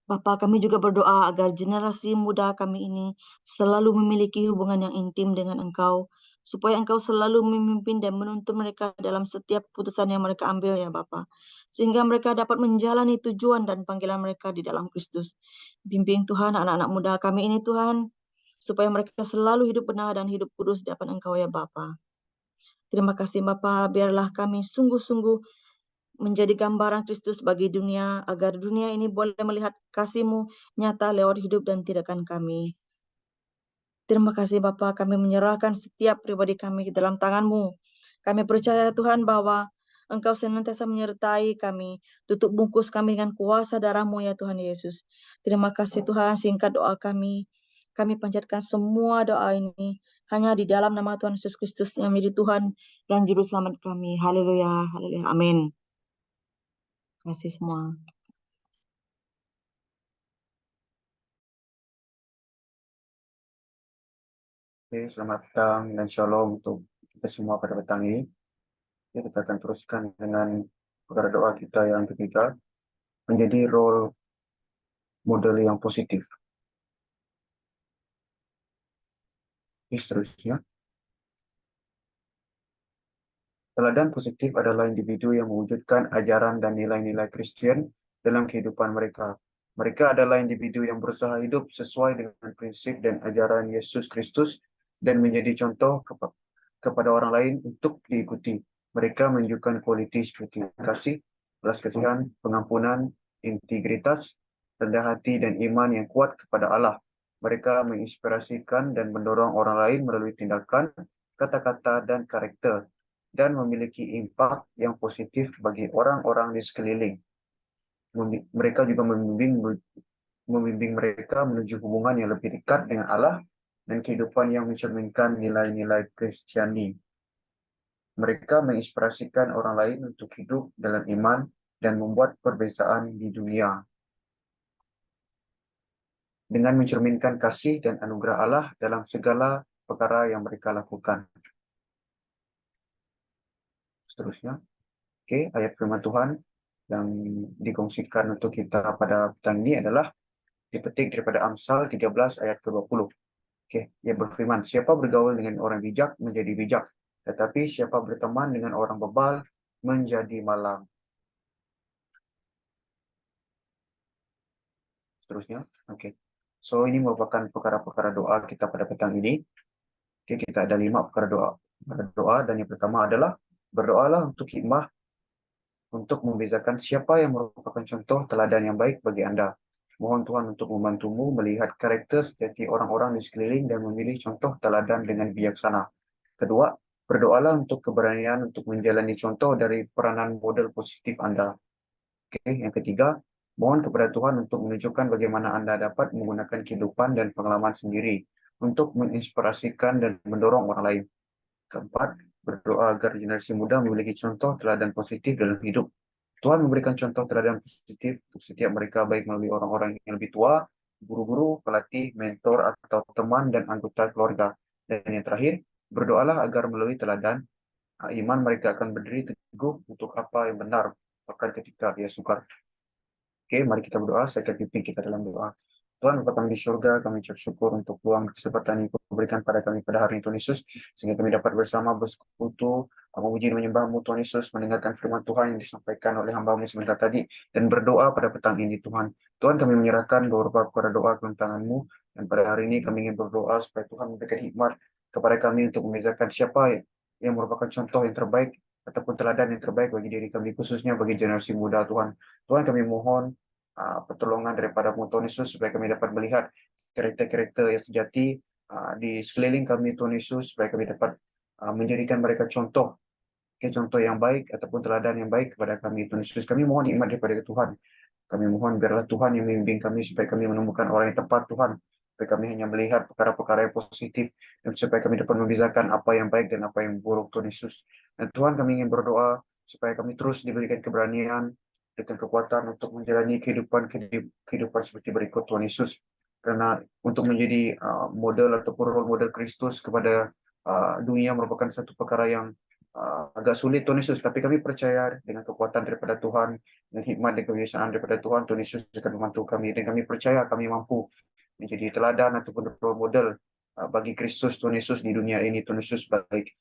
Bapa, kami juga berdoa agar generasi muda kami ini selalu memiliki hubungan yang intim dengan Engkau, supaya Engkau selalu memimpin dan menuntun mereka dalam setiap putusan yang mereka ambil ya Bapa, sehingga mereka dapat menjalani tujuan dan panggilan mereka di dalam Kristus. Bimbing Tuhan anak-anak muda kami ini Tuhan, supaya mereka selalu hidup benar dan hidup kudus di hadapan Engkau ya Bapa. Terima kasih Bapa, biarlah kami sungguh-sungguh menjadi gambaran Kristus bagi dunia, agar dunia ini boleh melihat kasih-Mu nyata lewat hidup dan tindakan kami. Terima kasih Bapa, kami menyerahkan setiap pribadi kami ke dalam tangan-Mu. Kami percaya Tuhan bahwa Engkau senantiasa menyertai kami, tutup bungkus kami dengan kuasa darah-Mu ya Tuhan Yesus. Terima kasih Tuhan, singkat doa kami. Kami panjatkan semua doa ini hanya di dalam nama Tuhan Yesus Kristus yang menjadi Tuhan dan Juru Selamat kami. Haleluya, haleluya, amin. Terima kasih semua. Oke, selamat datang dan shalom untuk kita semua pada petang ini. Ya, kita akan teruskan dengan perkara doa kita yang ketiga, menjadi role model yang positif. Oke, seterusnya. Teladan positif adalah individu yang mewujudkan ajaran dan nilai-nilai Kristen dalam kehidupan mereka. Mereka adalah individu yang berusaha hidup sesuai dengan prinsip dan ajaran Yesus Kristus dan menjadi contoh kepada orang lain untuk diikuti. Mereka menunjukkan kualitas seperti kasih, belas kasihan, pengampunan, integritas, rendah hati, dan iman yang kuat kepada Allah. Mereka menginspirasikan dan mendorong orang lain melalui tindakan, kata-kata, dan karakter, dan memiliki impak yang positif bagi orang-orang di sekeliling. Mereka juga membimbing mereka menuju hubungan yang lebih dekat dengan Allah dan kehidupan yang mencerminkan nilai-nilai Kristiani. Mereka menginspirasikan orang lain untuk hidup dalam iman dan membuat perbezaan di dunia dengan mencerminkan kasih dan anugerah Allah dalam segala perkara yang mereka lakukan. Seterusnya, oke, ayat firman Tuhan yang dikongsikan untuk kita pada petang ini adalah dipetik daripada Amsal 13 ayat ke-20. Oke, ia berfirman, siapa bergaul dengan orang bijak menjadi bijak, tetapi siapa berteman dengan orang bebal menjadi malang. Seterusnya, oke. So, ini merupakan perkara-perkara doa kita pada petang ini. Oke, kita ada 5 perkara doa, dan yang pertama adalah berdoalah untuk hikmah untuk membezakan siapa yang merupakan contoh teladan yang baik bagi Anda. Mohon Tuhan untuk membantumu melihat karakter sejati orang-orang di sekeliling dan memilih contoh teladan dengan bijaksana. Kedua, berdoalah untuk keberanian untuk menjalani contoh dari peranan model positif Anda. Oke, yang ketiga, mohon kepada Tuhan untuk menunjukkan bagaimana Anda dapat menggunakan kehidupan dan pengalaman sendiri untuk menginspirasikan dan mendorong orang lain. Keempat, berdoa agar generasi muda memiliki contoh teladan positif dalam hidup. Tuhan memberikan contoh teladan positif untuk setiap mereka, baik melalui orang-orang yang lebih tua, guru-guru, pelatih, mentor, atau teman dan anggota keluarga. Dan yang terakhir, berdoalah agar melalui teladan iman mereka akan berdiri teguh untuk apa yang benar, bahkan ketika ia sukar. Oke, mari kita berdoa. Saya akan pimpin kita dalam doa. Tuhan, Bapa kami di surga, kami ucap syukur untuk peluang kesempatan yang Kau berikan pada kami pada hari ini, Tuhan Yesus, sehingga kami dapat bersama bersekutu, memuji dan menyembah-Mu, Tuhan Yesus, mendengarkan firman Tuhan yang disampaikan oleh hamba-Mu sebentar tadi, dan berdoa pada petang ini, Tuhan. Tuhan, kami menyerahkan beberapa perkara doa ke tangan-Mu, dan pada hari ini kami ingin berdoa supaya Tuhan memberikan hikmat kepada kami untuk membezakan siapa yang merupakan contoh yang terbaik ataupun teladan yang terbaik bagi diri kami, khususnya bagi generasi muda, Tuhan. Tuhan, kami mohon pertolongan daripada Tuhan Yesus supaya kami dapat melihat karakter-karakter yang sejati di sekeliling kami, Tuhan Yesus, supaya kami dapat menjadikan mereka contoh, contoh yang baik ataupun teladan yang baik kepada kami, Tuhan Yesus. Kami mohon hikmat daripada Tuhan. Kami mohon biarlah Tuhan yang membimbing kami supaya kami menemukan orang yang tepat, Tuhan. Supaya kami hanya melihat perkara-perkara yang positif dan supaya kami dapat membezakan apa yang baik dan apa yang buruk, Tuhan Yesus. Dan Tuhan, kami ingin berdoa supaya kami terus diberikan keberanian dengan kekuatan untuk menjalani kehidupan seperti berikut, Tuhan Yesus. Karena untuk menjadi model ataupun role model Kristus kepada dunia merupakan satu perkara yang agak sulit, Tuhan Yesus. Tapi kami percaya dengan kekuatan daripada Tuhan, dengan hikmat dan kebijaksanaan daripada Tuhan, Tuhan Yesus akan membantu kami. Dan kami percaya kami mampu menjadi teladan ataupun role model bagi Kristus, Tuhan Yesus, di dunia ini, Tuhan Yesus, baik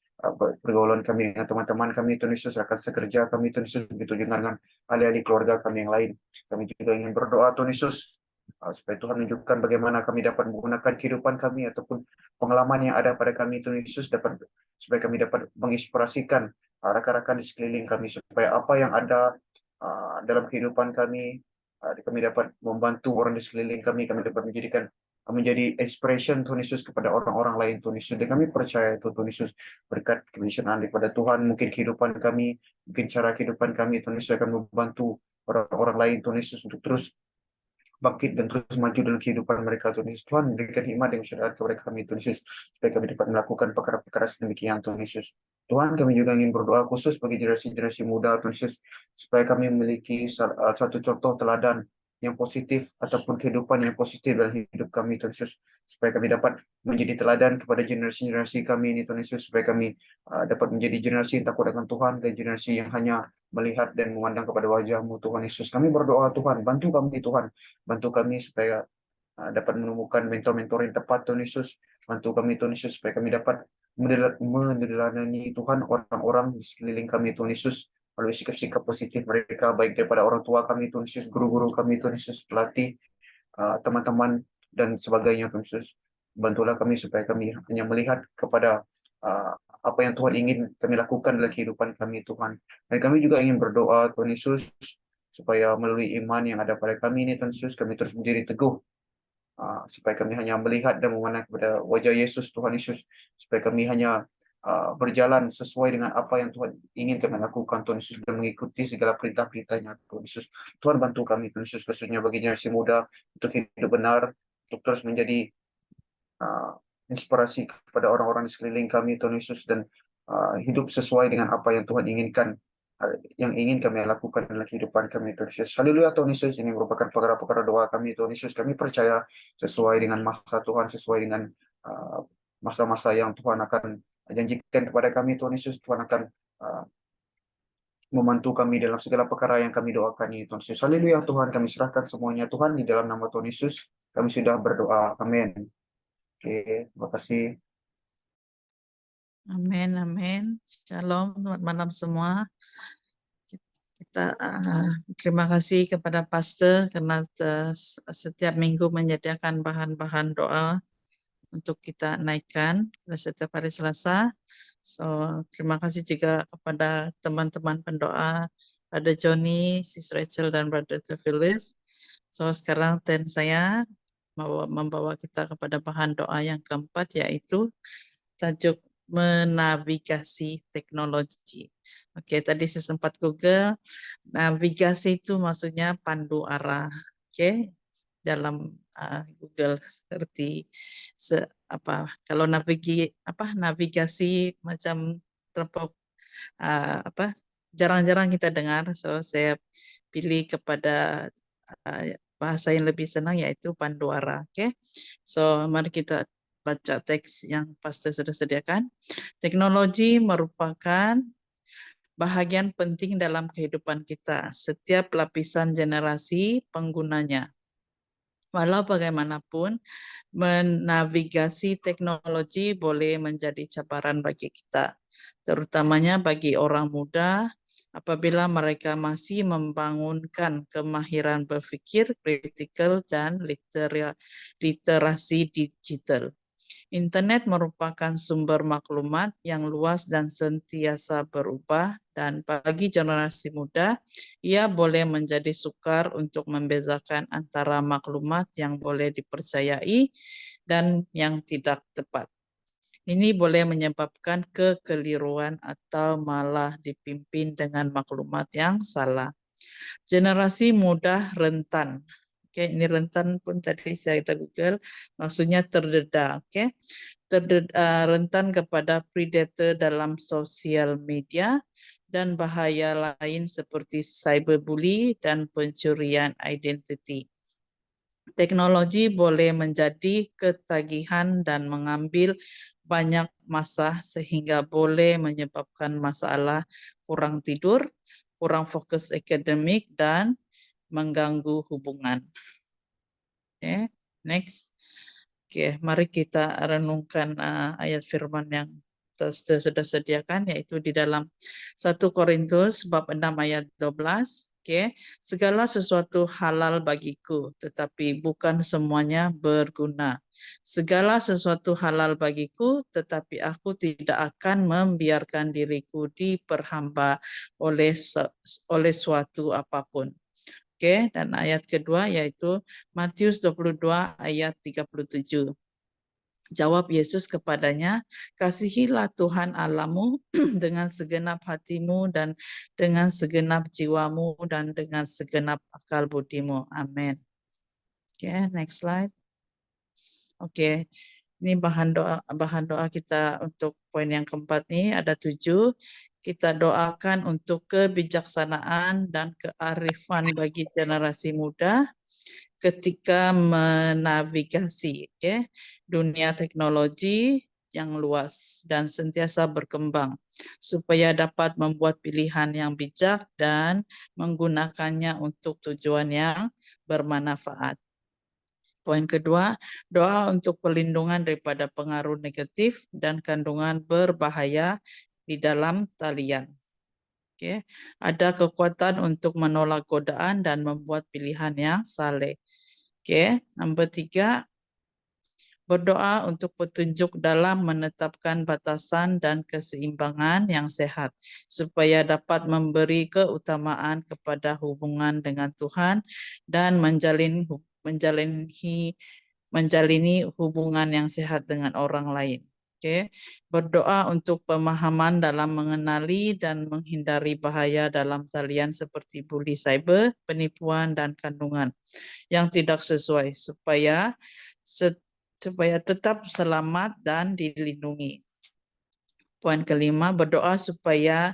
pergaulan kami dengan teman-teman kami, Tuhan Yesus, rekan sekerja kami, Tuhan Yesus, begitu juga dengan ahli-ahli keluarga kami yang lain. Kami juga ingin berdoa, Tuhan Yesus, supaya Tuhan menunjukkan bagaimana kami dapat menggunakan kehidupan kami ataupun pengalaman yang ada pada kami, Tuhan Yesus, supaya kami dapat menginspirasikan rakan-rakan di sekeliling kami, supaya apa yang ada dalam kehidupan kami, kami dapat membantu orang di sekeliling kami dapat menjadi inspiration, Tuhan Yesus, kepada orang-orang lain, Tuhan Yesus. Dan kami percaya itu, Tuhan Yesus, berkat kebijaksanaan daripada Tuhan, mungkin kehidupan kami, mungkin cara kehidupan kami, Tuhan Yesus, akan membantu orang-orang lain, Tuhan Yesus, untuk terus bangkit dan terus maju dalam kehidupan mereka, Tuhan Yesus. Tuhan, berikan hikmat dan syariat kepada kami, Tuhan Yesus, supaya kami dapat melakukan perkara-perkara sedemikian, Tuhan Yesus. Tuhan, kami juga ingin berdoa khusus bagi generasi muda, Tuhan Yesus, supaya kami memiliki satu contoh teladan yang positif ataupun kehidupan yang positif dalam hidup kami, Tuhan Yesus, supaya kami dapat menjadi teladan kepada generasi-generasi kami ini, Tuhan Yesus, supaya kami dapat menjadi generasi yang takut akan Tuhan dan generasi yang hanya melihat dan memandang kepada wajah-Mu, Tuhan Yesus. Kami berdoa, Tuhan, bantu kami, Tuhan, bantu kami supaya dapat menemukan mentor-mentor yang tepat, Tuhan Yesus. Bantu kami, Tuhan Yesus, supaya kami dapat meneladani Tuhan orang-orang di sekeliling kami, Tuhan Yesus, melalui sikap-sikap positif mereka, baik daripada orang tua kami, Tuhan Yesus, guru-guru kami, Tuhan Yesus, pelatih, teman-teman, dan sebagainya, Tuhan Yesus. Bantulah kami supaya kami hanya melihat kepada apa yang Tuhan ingin kami lakukan dalam kehidupan kami, Tuhan. Dan kami juga ingin berdoa, Tuhan Yesus, supaya melalui iman yang ada pada kami ini, Tuhan Yesus, kami terus berdiri teguh, supaya kami hanya melihat dan memandang kepada wajah Yesus, Tuhan Yesus, supaya kami hanya berjalan sesuai dengan apa yang Tuhan ingin kami lakukan, Tuhan Yesus, dan mengikuti segala perintah-perintahnya, Tuhan Yesus. Tuhan, bantu kami, Tuhan Yesus, khususnya bagi generasi muda, untuk hidup benar, untuk terus menjadi inspirasi kepada orang-orang di sekeliling kami, Tuhan Yesus, dan hidup sesuai dengan apa yang Tuhan inginkan, yang ingin kami lakukan dalam kehidupan kami, Tuhan Yesus. Haleluya, Tuhan Yesus. Ini merupakan perkara-perkara doa kami, Tuhan Yesus. Kami percaya sesuai dengan masa Tuhan, sesuai dengan masa-masa yang Tuhan akan janjikan kepada kami, Tuhan Yesus. Tuhan akan membantu kami dalam segala perkara yang kami doakan ini, Tuhan Yesus. Haleluya, Tuhan. Kami serahkan semuanya, Tuhan, di dalam nama Tuhan Yesus. Kami sudah berdoa. Amin. Oke, terima kasih. Amin, amin. Shalom, selamat malam semua. Kita terima kasih kepada Pastor karena setiap minggu menyediakan bahan-bahan doa untuk kita naikkan setiap hari Selasa. So, terima kasih juga kepada teman-teman pendoa, Brother Johnny, Sis Rachel, dan Brother Phyllis. So, sekarang saya membawa kita kepada bahan doa yang keempat, yaitu tajuk menavigasi teknologi. Oke, tadi saya sempat Google, navigasi itu maksudnya pandu arah. Oke, dalam Google seperti kalau navigasi macam terlampau jarang-jarang kita dengar, so saya pilih kepada bahasa yang lebih senang yaitu pandu arah. Oke, so mari kita baca teks yang Pastor sudah sediakan. Teknologi merupakan bahagian penting dalam kehidupan kita, setiap lapisan generasi penggunanya. Walau bagaimanapun, menavigasi teknologi boleh menjadi cabaran bagi kita, terutamanya bagi orang muda apabila mereka masih membangunkan kemahiran berpikir kritikal dan literasi digital. Internet merupakan sumber maklumat yang luas dan sentiasa berubah, dan bagi generasi muda, ia boleh menjadi sukar untuk membezakan antara maklumat yang boleh dipercayai dan yang tidak tepat. Ini boleh menyebabkan kekeliruan atau malah dipimpin dengan maklumat yang salah. Generasi muda rentan. Oke, ini rentan pun tadi saya ada Google, maksudnya terdedah. Oke, rentan kepada predator dalam sosial media dan bahaya lain seperti cyberbully dan pencurian identiti. Teknologi boleh menjadi ketagihan dan mengambil banyak masa sehingga boleh menyebabkan masalah kurang tidur, kurang fokus akademik, dan mengganggu hubungan. Oke, next. Oke, mari kita renungkan ayat firman yang sudah sediakan, yaitu di dalam 1 Korintus bab 6 ayat 12. Oke, segala sesuatu halal bagiku, tetapi bukan semuanya berguna. Segala sesuatu halal bagiku, tetapi aku tidak akan membiarkan diriku diperhamba oleh suatu apapun. Oke, dan ayat kedua yaitu Matius 22 ayat 37. Jawab Yesus kepadanya, kasihilah Tuhan Allahmu dengan segenap hatimu dan dengan segenap jiwamu dan dengan segenap akal budimu. Amin. Oke, next slide. Oke, ini bahan doa kita untuk poin yang keempat nih, ada 7. Kita doakan untuk kebijaksanaan dan kearifan bagi generasi muda ketika menavigasi dunia teknologi yang luas dan sentiasa berkembang, supaya dapat membuat pilihan yang bijak dan menggunakannya untuk tujuan yang bermanfaat. Poin kedua, doa untuk perlindungan daripada pengaruh negatif dan kandungan berbahaya di dalam talian. Oke, ada kekuatan untuk menolak godaan dan membuat pilihan yang saleh. Oke, nomor 3, berdoa untuk petunjuk dalam menetapkan batasan dan keseimbangan yang sehat, supaya dapat memberi keutamaan kepada hubungan dengan Tuhan dan menjalini hubungan yang sehat dengan orang lain. Oke, berdoa untuk pemahaman dalam mengenali dan menghindari bahaya dalam talian seperti bully cyber, penipuan, dan kandungan yang tidak sesuai, supaya tetap selamat dan dilindungi. Poin kelima, berdoa supaya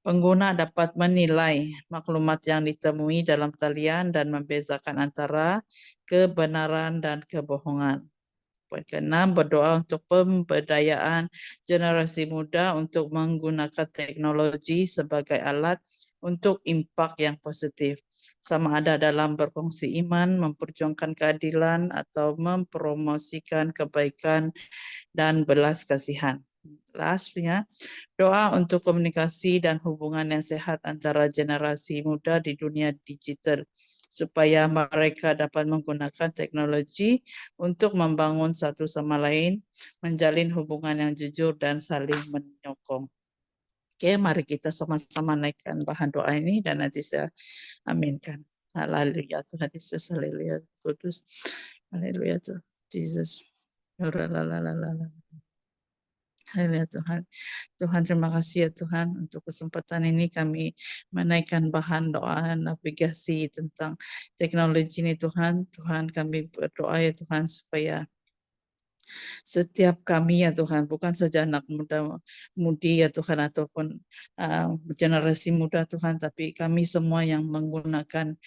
pengguna dapat menilai maklumat yang ditemui dalam talian dan membezakan antara kebenaran dan kebohongan. Poin keenam, berdoa untuk pemberdayaan generasi muda untuk menggunakan teknologi sebagai alat untuk impak yang positif, sama ada dalam berkongsi iman, memperjuangkan keadilan, atau mempromosikan kebaikan dan belas kasihan. Lastnya, doa untuk komunikasi dan hubungan yang sehat antara generasi muda di dunia digital, supaya mereka dapat menggunakan teknologi untuk membangun satu sama lain, menjalin hubungan yang jujur dan saling menyokong. Oke, mari kita sama-sama naikkan bahan doa ini dan nanti saya aminkan. Haleluya Tuhan Yesus, haleluya Kudus, haleluya Tuhan Jesus. Haleluya Tuhan. Tuhan, terima kasih ya Tuhan untuk kesempatan ini kami menaikkan bahan doa navigasi tentang teknologi ini Tuhan. Tuhan, kami berdoa ya Tuhan supaya setiap kami ya Tuhan, bukan saja anak muda mudi ya Tuhan ataupun generasi muda Tuhan, tapi kami semua yang menggunakan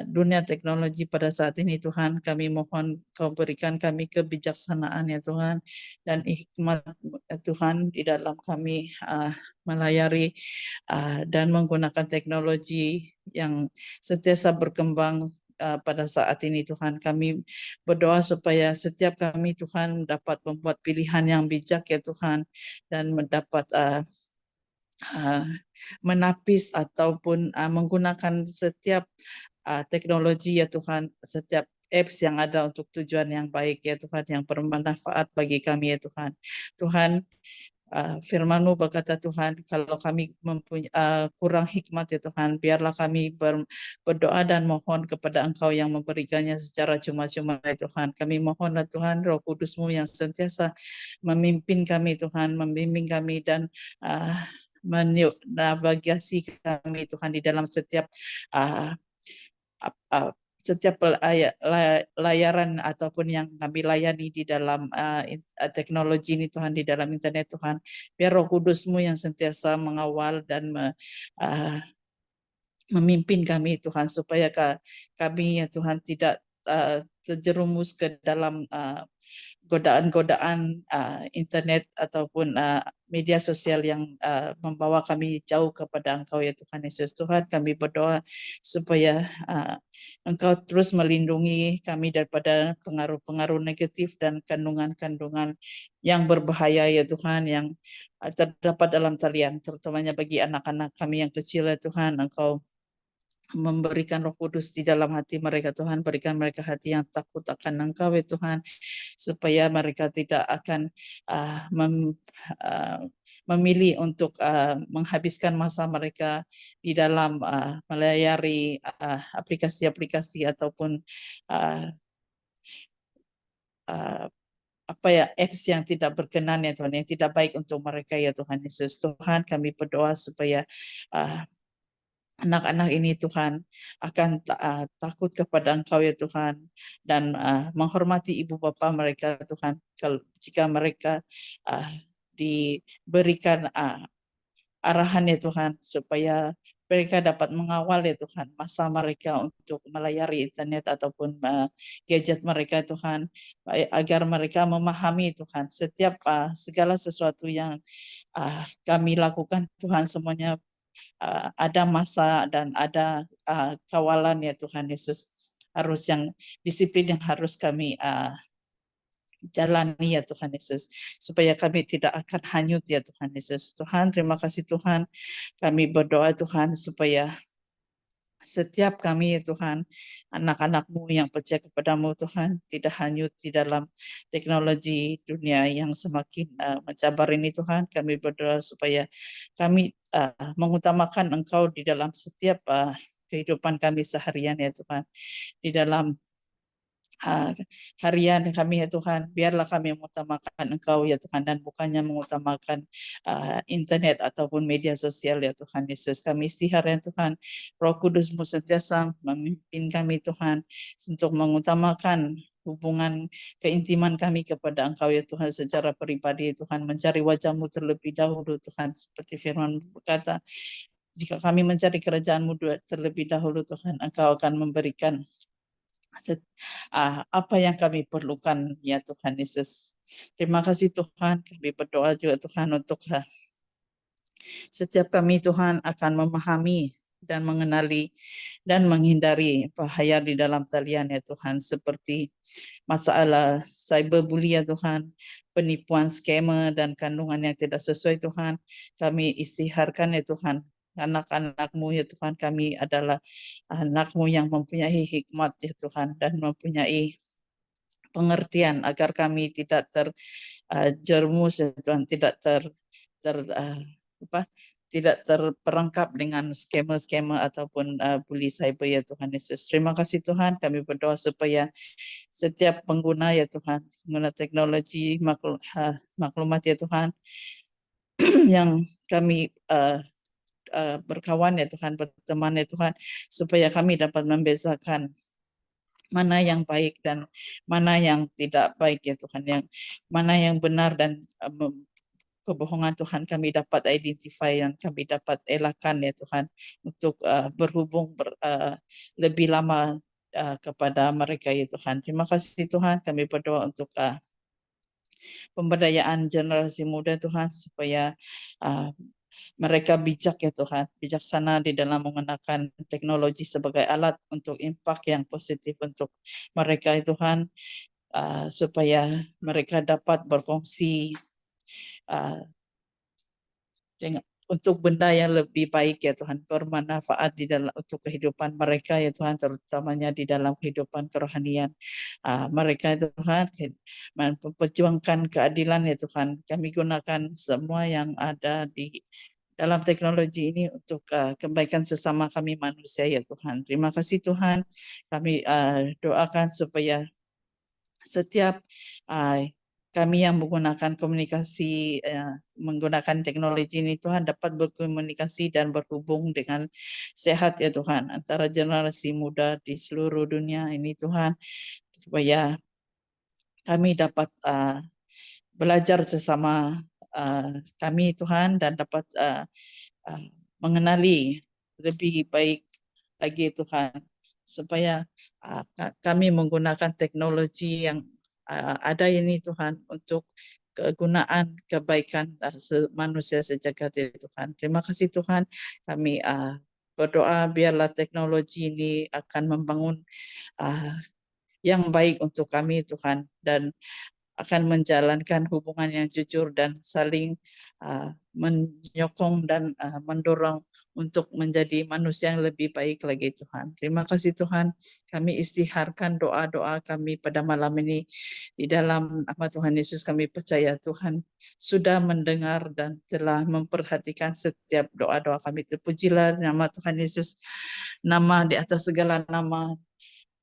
dunia teknologi pada saat ini Tuhan, kami mohon Kau berikan kami kebijaksanaan ya Tuhan dan hikmat Tuhan di dalam kami melayari dan menggunakan teknologi yang sentiasa berkembang pada saat ini Tuhan. Kami berdoa supaya setiap kami Tuhan dapat membuat pilihan yang bijak ya Tuhan dan mendapat menapis ataupun menggunakan setiap teknologi ya Tuhan, setiap apps yang ada untuk tujuan yang baik ya Tuhan, yang bermanfaat bagi kami ya Tuhan. Tuhan, firman-Mu berkata Tuhan, kalau kami kurang hikmat ya Tuhan, biarlah kami berdoa dan mohon kepada Engkau yang memberikannya secara cuma-cuma ya Tuhan. Kami mohonlah Tuhan, Roh Kudus-Mu yang sentiasa memimpin kami Tuhan, membimbing kami dan menavigasi kami Tuhan di dalam setiap setiap layaran ataupun yang kami layani di dalam teknologi ini Tuhan, di dalam internet Tuhan. Biar Roh Kudus-Mu yang sentiasa mengawal dan memimpin kami Tuhan, supaya kami ya Tuhan tidak terjerumus ke dalam godaan-godaan internet ataupun media sosial yang membawa kami jauh kepada Engkau ya Tuhan Yesus. Tuhan, kami berdoa supaya Engkau terus melindungi kami daripada pengaruh-pengaruh negatif dan kandungan-kandungan yang berbahaya ya Tuhan, yang terdapat dalam talian, terutamanya bagi anak-anak kami yang kecil ya Tuhan. Engkau memberikan Roh Kudus di dalam hati mereka Tuhan, berikan mereka hati yang takut akan Engkau ya Tuhan, supaya mereka tidak akan memilih untuk menghabiskan masa mereka di dalam melayari aplikasi-aplikasi ataupun apps yang tidak berkenan ya Tuhan, yang tidak baik untuk mereka ya Tuhan Yesus. Tuhan, kami berdoa supaya anak-anak ini Tuhan akan takut kepada Engkau ya Tuhan, dan menghormati ibu bapa mereka Tuhan. Kalau jika mereka diberikan arahan ya Tuhan, supaya mereka dapat mengawal ya Tuhan masa mereka untuk melayari internet ataupun gadget mereka Tuhan, agar mereka memahami Tuhan setiap segala sesuatu yang kami lakukan Tuhan, semuanya ada masa dan ada kawalan ya Tuhan Yesus. Harus yang disiplin yang harus kami jalani ya Tuhan Yesus, supaya kami tidak akan hanyut ya Tuhan Yesus. Tuhan, terima kasih Tuhan. Kami berdoa Tuhan supaya setiap kami ya Tuhan, anak-anak-Mu yang percaya kepada-Mu Tuhan, tidak hanyut di dalam teknologi dunia yang semakin mencabar ini Tuhan. Kami berdoa supaya kami mengutamakan Engkau di dalam setiap kehidupan kami seharian ya Tuhan. Di dalam harian kami ya Tuhan, biarlah kami mengutamakan Engkau ya Tuhan, dan bukannya mengutamakan internet ataupun media sosial ya Tuhan Yesus. Kami istihar ya Tuhan, Roh Kudus-Mu sentiasa memimpin kami Tuhan, untuk mengutamakan hubungan keintiman kami kepada Engkau ya Tuhan secara pribadi ya Tuhan, mencari wajah-Mu terlebih dahulu Tuhan, seperti firman berkata, jika kami mencari kerajaan-Mu terlebih dahulu Tuhan, Engkau akan memberikan apa yang kami perlukan ya Tuhan Yesus. Terima kasih Tuhan, kami berdoa juga Tuhan untuk setiap kami Tuhan akan memahami dan mengenali dan menghindari bahaya di dalam talian ya Tuhan, seperti masalah cyberbully ya Tuhan, penipuan skema dan kandungan yang tidak sesuai Tuhan. Kami istiharkan ya Tuhan, anak-anak-Mu ya Tuhan, kami adalah anak-Mu yang mempunyai hikmat ya Tuhan, dan mempunyai pengertian agar kami tidak terjerumus ya Tuhan, tidak tidak terperangkap dengan skema-skema ataupun bully cyber ya Tuhan Yesus. Terima kasih Tuhan, kami berdoa supaya setiap pengguna ya Tuhan, pengguna teknologi maklumat ya Tuhan, yang kami berkawan ya Tuhan, berteman ya Tuhan, supaya kami dapat membezakan mana yang baik dan mana yang tidak baik ya Tuhan, yang mana yang benar dan kebohongan Tuhan kami dapat identify dan kami dapat elakkan ya Tuhan, untuk berhubung lebih lama kepada mereka ya Tuhan. Terima kasih Tuhan, kami berdoa untuk pemberdayaan generasi muda Tuhan, supaya mereka bijak ya Tuhan, bijaksana di dalam menggunakan teknologi sebagai alat untuk impact yang positif untuk mereka ya Tuhan, supaya mereka dapat berkongsi untuk benda yang lebih baik ya Tuhan, bermanfaat di dalam untuk kehidupan mereka ya Tuhan, terutamanya di dalam kehidupan kerohanian mereka ya Tuhan, memperjuangkan keadilan ya Tuhan. Kami gunakan semua yang ada di dalam teknologi ini untuk kebaikan sesama kami manusia ya Tuhan. Terima kasih Tuhan, kami doakan supaya setiap kami yang menggunakan komunikasi, menggunakan teknologi ini Tuhan, dapat berkomunikasi dan berhubung dengan sehat ya Tuhan, antara generasi muda di seluruh dunia ini Tuhan, supaya kami dapat belajar sesama kami Tuhan, dan dapat mengenali lebih baik lagi Tuhan, supaya kami menggunakan teknologi yang ada ini Tuhan untuk kegunaan kebaikan manusia sejagat ya Tuhan. Terima kasih Tuhan, kami berdoa biarlah teknologi ini akan membangun yang baik untuk kami Tuhan, dan akan menjalankan hubungan yang jujur dan saling menyokong dan mendorong untuk menjadi manusia yang lebih baik lagi Tuhan. Terima kasih Tuhan, kami istiharkan doa-doa kami pada malam ini di dalam nama Tuhan Yesus. Kami percaya Tuhan sudah mendengar dan telah memperhatikan setiap doa-doa kami. Terpujilah nama Tuhan Yesus, nama di atas segala nama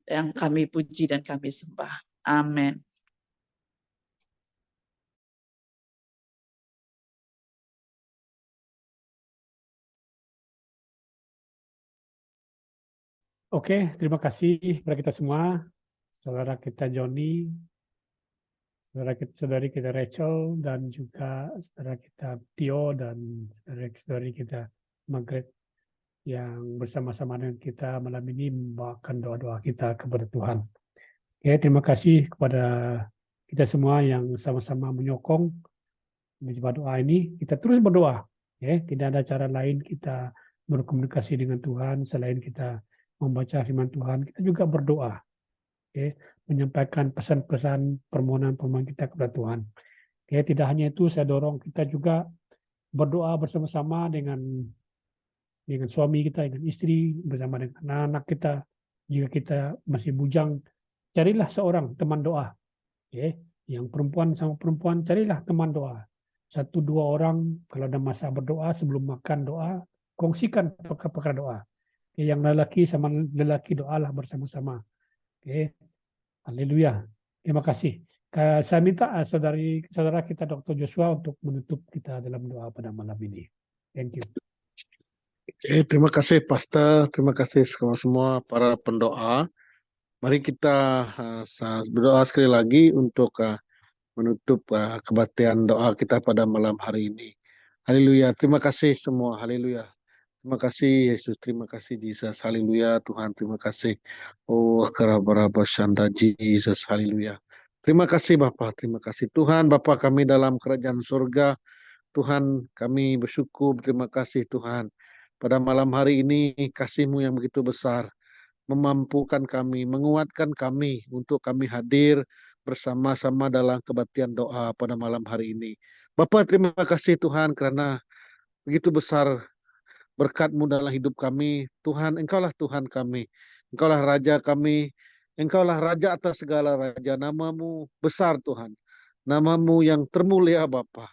yang kami puji dan kami sembah. Amin. Oke, terima kasih kepada kita semua, saudara kita Joni, saudari kita Rachel, dan juga saudara kita Tio, dan saudari kita Margaret, yang bersama-sama dengan kita malam ini membawakan doa-doa kita kepada Tuhan. Oke, terima kasih kepada kita semua yang sama-sama menyokong menjadi doa ini. Kita terus berdoa. Ya, tidak ada cara lain kita berkomunikasi dengan Tuhan selain kita membaca firman Tuhan. Kita juga berdoa, menyampaikan pesan-pesan permohonan-permohonan kita kepada Tuhan. Tidak hanya itu, saya dorong kita juga berdoa bersama-sama dengan suami kita, dengan istri, bersama dengan anak-anak kita. Jika kita masih bujang, carilah seorang teman doa. Yang perempuan sama perempuan, carilah teman doa. 1-2 orang, kalau ada masa berdoa, sebelum makan doa, kongsikan perkara doa. Yang lelaki sama lelaki doalah bersama-sama. Haleluya. Terima kasih. Saya minta saudara kita Dr. Joshua untuk menutup kita dalam doa pada malam ini. Thank you. Terima kasih Pastor, terima kasih semua para pendoa. Mari kita berdoa sekali lagi untuk menutup kebaktian doa kita pada malam hari ini. Haleluya. Terima kasih semua. Haleluya. Terima kasih Yesus, terima kasih Jesus, haleluya. Tuhan, terima kasih. Oh, kerabat Shanta Jesus, haleluya. Terima kasih Bapak, terima kasih Tuhan, Bapak kami dalam kerajaan surga. Tuhan, kami bersyukur, terima kasih Tuhan. pada malam hari ini kasih-Mu yang begitu besar memampukan kami, menguatkan kami untuk kami hadir bersama-sama dalam kebaktian doa pada malam hari ini. Bapa, terima kasih Tuhan karena begitu besar berkat-Mu dalam hidup kami. Tuhan, Engkaulah Tuhan kami. Engkaulah Raja kami. Engkaulah Raja atas segala raja. Nama-Mu besar Tuhan. Nama-Mu yang termulia Bapa.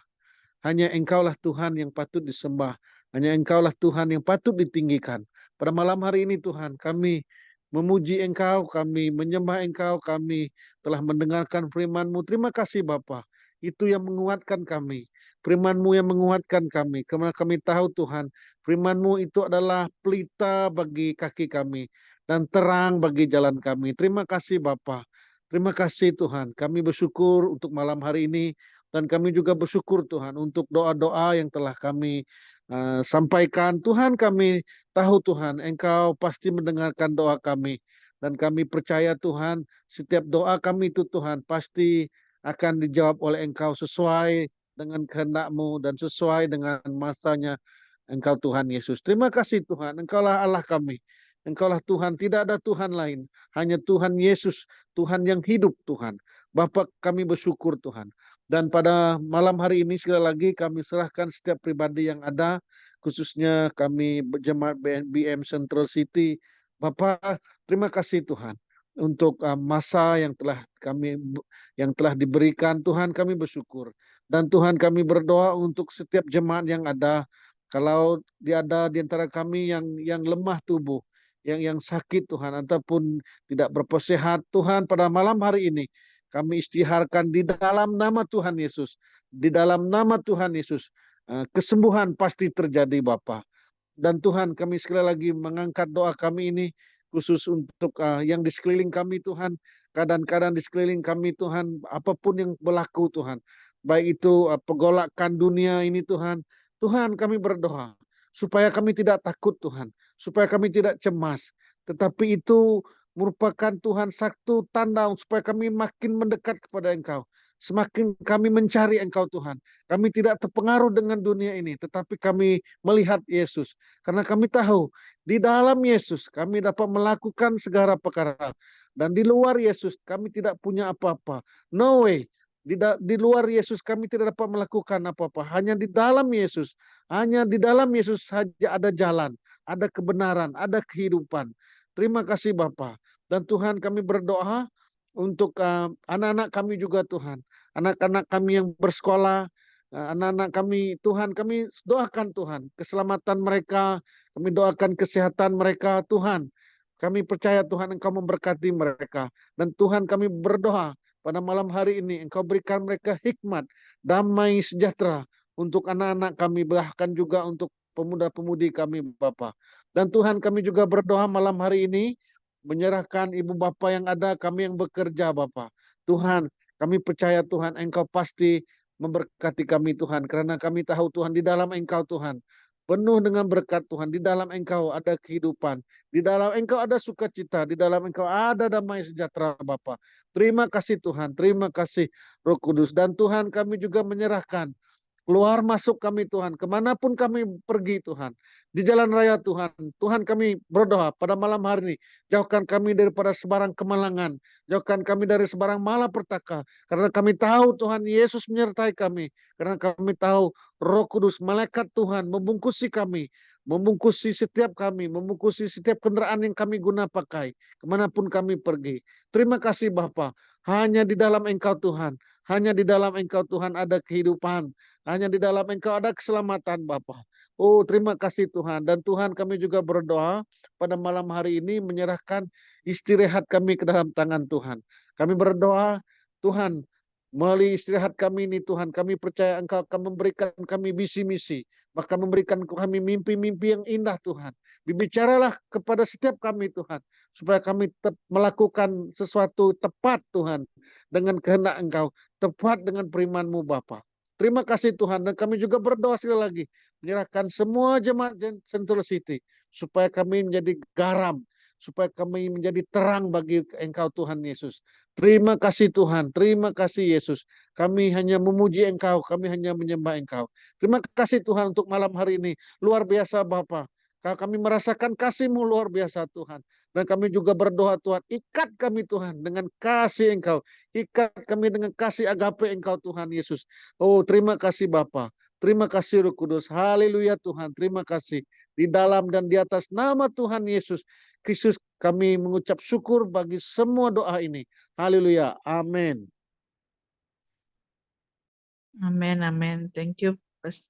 Hanya Engkaulah Tuhan yang patut disembah. Hanya Engkaulah Tuhan yang patut ditinggikan. Pada malam hari ini Tuhan, kami memuji Engkau, kami menyembah Engkau, kami telah mendengarkan firman-Mu. Terima kasih Bapa. Itu yang menguatkan kami. Firman-Mu yang menguatkan kami. Karena kami tahu Tuhan, firman-Mu itu adalah pelita bagi kaki kami dan terang bagi jalan kami. Terima kasih Bapa. Terima kasih Tuhan. Kami bersyukur untuk malam hari ini. Dan kami juga bersyukur Tuhan untuk doa-doa yang telah kami sampaikan. Tuhan, kami tahu Tuhan, Engkau pasti mendengarkan doa kami. Dan kami percaya Tuhan, setiap doa kami itu Tuhan pasti akan dijawab oleh Engkau sesuai dengan kehendak-Mu dan sesuai dengan masanya Engkau Tuhan Yesus. Terima kasih Tuhan, Engkaulah Allah kami. Engkaulah Tuhan, tidak ada Tuhan lain. Hanya Tuhan Yesus, Tuhan yang hidup Tuhan. Bapa, kami bersyukur Tuhan. Dan pada malam hari ini sekali lagi kami serahkan setiap pribadi yang ada, khususnya kami jemaat BNBM Central City. Bapak, terima kasih Tuhan untuk masa yang telah diberikan. Tuhan, kami bersyukur. Dan Tuhan, kami berdoa untuk setiap jemaat yang ada. Kalau ada di antara kami yang lemah tubuh, yang sakit Tuhan, ataupun tidak berpesehat, Tuhan, pada malam hari ini kami istiharkan di dalam nama Tuhan Yesus. Di dalam nama Tuhan Yesus. Kesembuhan pasti terjadi Bapa. Dan Tuhan, kami sekali lagi mengangkat doa kami ini. Khusus untuk yang di sekeliling kami Tuhan. Keadaan-keadaan di sekeliling kami Tuhan. Apapun yang berlaku Tuhan. Baik itu pergolakan dunia ini Tuhan. Tuhan, kami berdoa. Supaya kami tidak takut Tuhan. Supaya kami tidak cemas. Tetapi itu merupakan Tuhan satu tanda supaya kami makin mendekat kepada Engkau. Semakin kami mencari Engkau Tuhan. Kami tidak terpengaruh dengan dunia ini. Tetapi kami melihat Yesus. Karena kami tahu di dalam Yesus kami dapat melakukan segala perkara. Dan di luar Yesus kami tidak punya apa-apa. No way. Di luar Yesus kami tidak dapat melakukan apa-apa. Hanya di dalam Yesus. Hanya di dalam Yesus saja ada jalan. Ada kebenaran. Ada kehidupan. Terima kasih Bapa. Dan Tuhan, kami berdoa untuk anak-anak kami juga Tuhan. Anak-anak kami yang bersekolah, anak-anak kami Tuhan, kami doakan Tuhan keselamatan mereka, kami doakan kesehatan mereka Tuhan. Kami percaya Tuhan Engkau memberkati mereka. Dan Tuhan, kami berdoa pada malam hari ini Engkau berikan mereka hikmat, damai, sejahtera untuk anak-anak kami, bahkan juga untuk pemuda-pemudi kami Bapa. Dan Tuhan, kami juga berdoa malam hari ini menyerahkan ibu bapa yang ada, kami yang bekerja Bapa. Tuhan, kami percaya Tuhan Engkau pasti memberkati kami Tuhan. Karena kami tahu Tuhan di dalam Engkau Tuhan. Penuh dengan berkat Tuhan. Di dalam Engkau ada kehidupan. Di dalam Engkau ada sukacita. Di dalam Engkau ada damai sejahtera Bapa. Terima kasih Tuhan. Terima kasih Roh Kudus. Dan Tuhan, kami juga menyerahkan keluar masuk kami Tuhan, kemanapun kami pergi Tuhan, di jalan raya Tuhan, Tuhan kami berdoa pada malam hari ini, jauhkan kami daripada sebarang kemalangan, jauhkan kami dari sebarang malapetaka, karena kami tahu Tuhan Yesus menyertai kami, karena kami tahu Roh Kudus, malaikat Tuhan membungkusi kami, membungkusi setiap kami, membungkusi setiap kendaraan yang kami guna pakai, kemanapun kami pergi. Terima kasih Bapa, hanya di dalam Engkau Tuhan, hanya di dalam Engkau Tuhan ada kehidupan. Hanya di dalam Engkau ada keselamatan Bapa. Oh, terima kasih Tuhan. Dan Tuhan, kami juga berdoa pada malam hari ini menyerahkan istirahat kami ke dalam tangan Tuhan. Kami berdoa, Tuhan, melalui istirahat kami ini Tuhan, kami percaya Engkau akan memberikan kami misi-misi. Maka memberikan kami mimpi-mimpi yang indah Tuhan. Bicaralah kepada setiap kami Tuhan. Supaya kami melakukan sesuatu tepat Tuhan. Dengan kehendak Engkau. Tepat dengan firman-Mu Bapa. Terima kasih Tuhan. Dan kami juga berdoa sekali lagi. Menyerahkan semua jemaat Central City. Supaya kami menjadi garam. Supaya kami menjadi terang bagi Engkau Tuhan Yesus. Terima kasih Tuhan. Terima kasih Yesus. Kami hanya memuji Engkau. Kami hanya menyembah Engkau. Terima kasih Tuhan untuk malam hari ini. Luar biasa Bapa. Kami merasakan kasih-Mu luar biasa Tuhan. Dan kami juga berdoa Tuhan, ikat kami Tuhan dengan kasih Engkau. Ikat kami dengan kasih agape Engkau Tuhan Yesus. Oh terima kasih Bapa. Terima kasih Roh Kudus. Haleluya Tuhan. Terima kasih. Di dalam dan di atas nama Tuhan Yesus Kristus kami mengucap syukur bagi semua doa ini. Haleluya. Amin. Amin, amin. Thank you,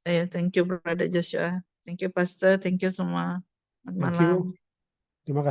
thank you, Brother Joshua. Thank you, Pastor. Thank you semua. Selamat Thank malam. you.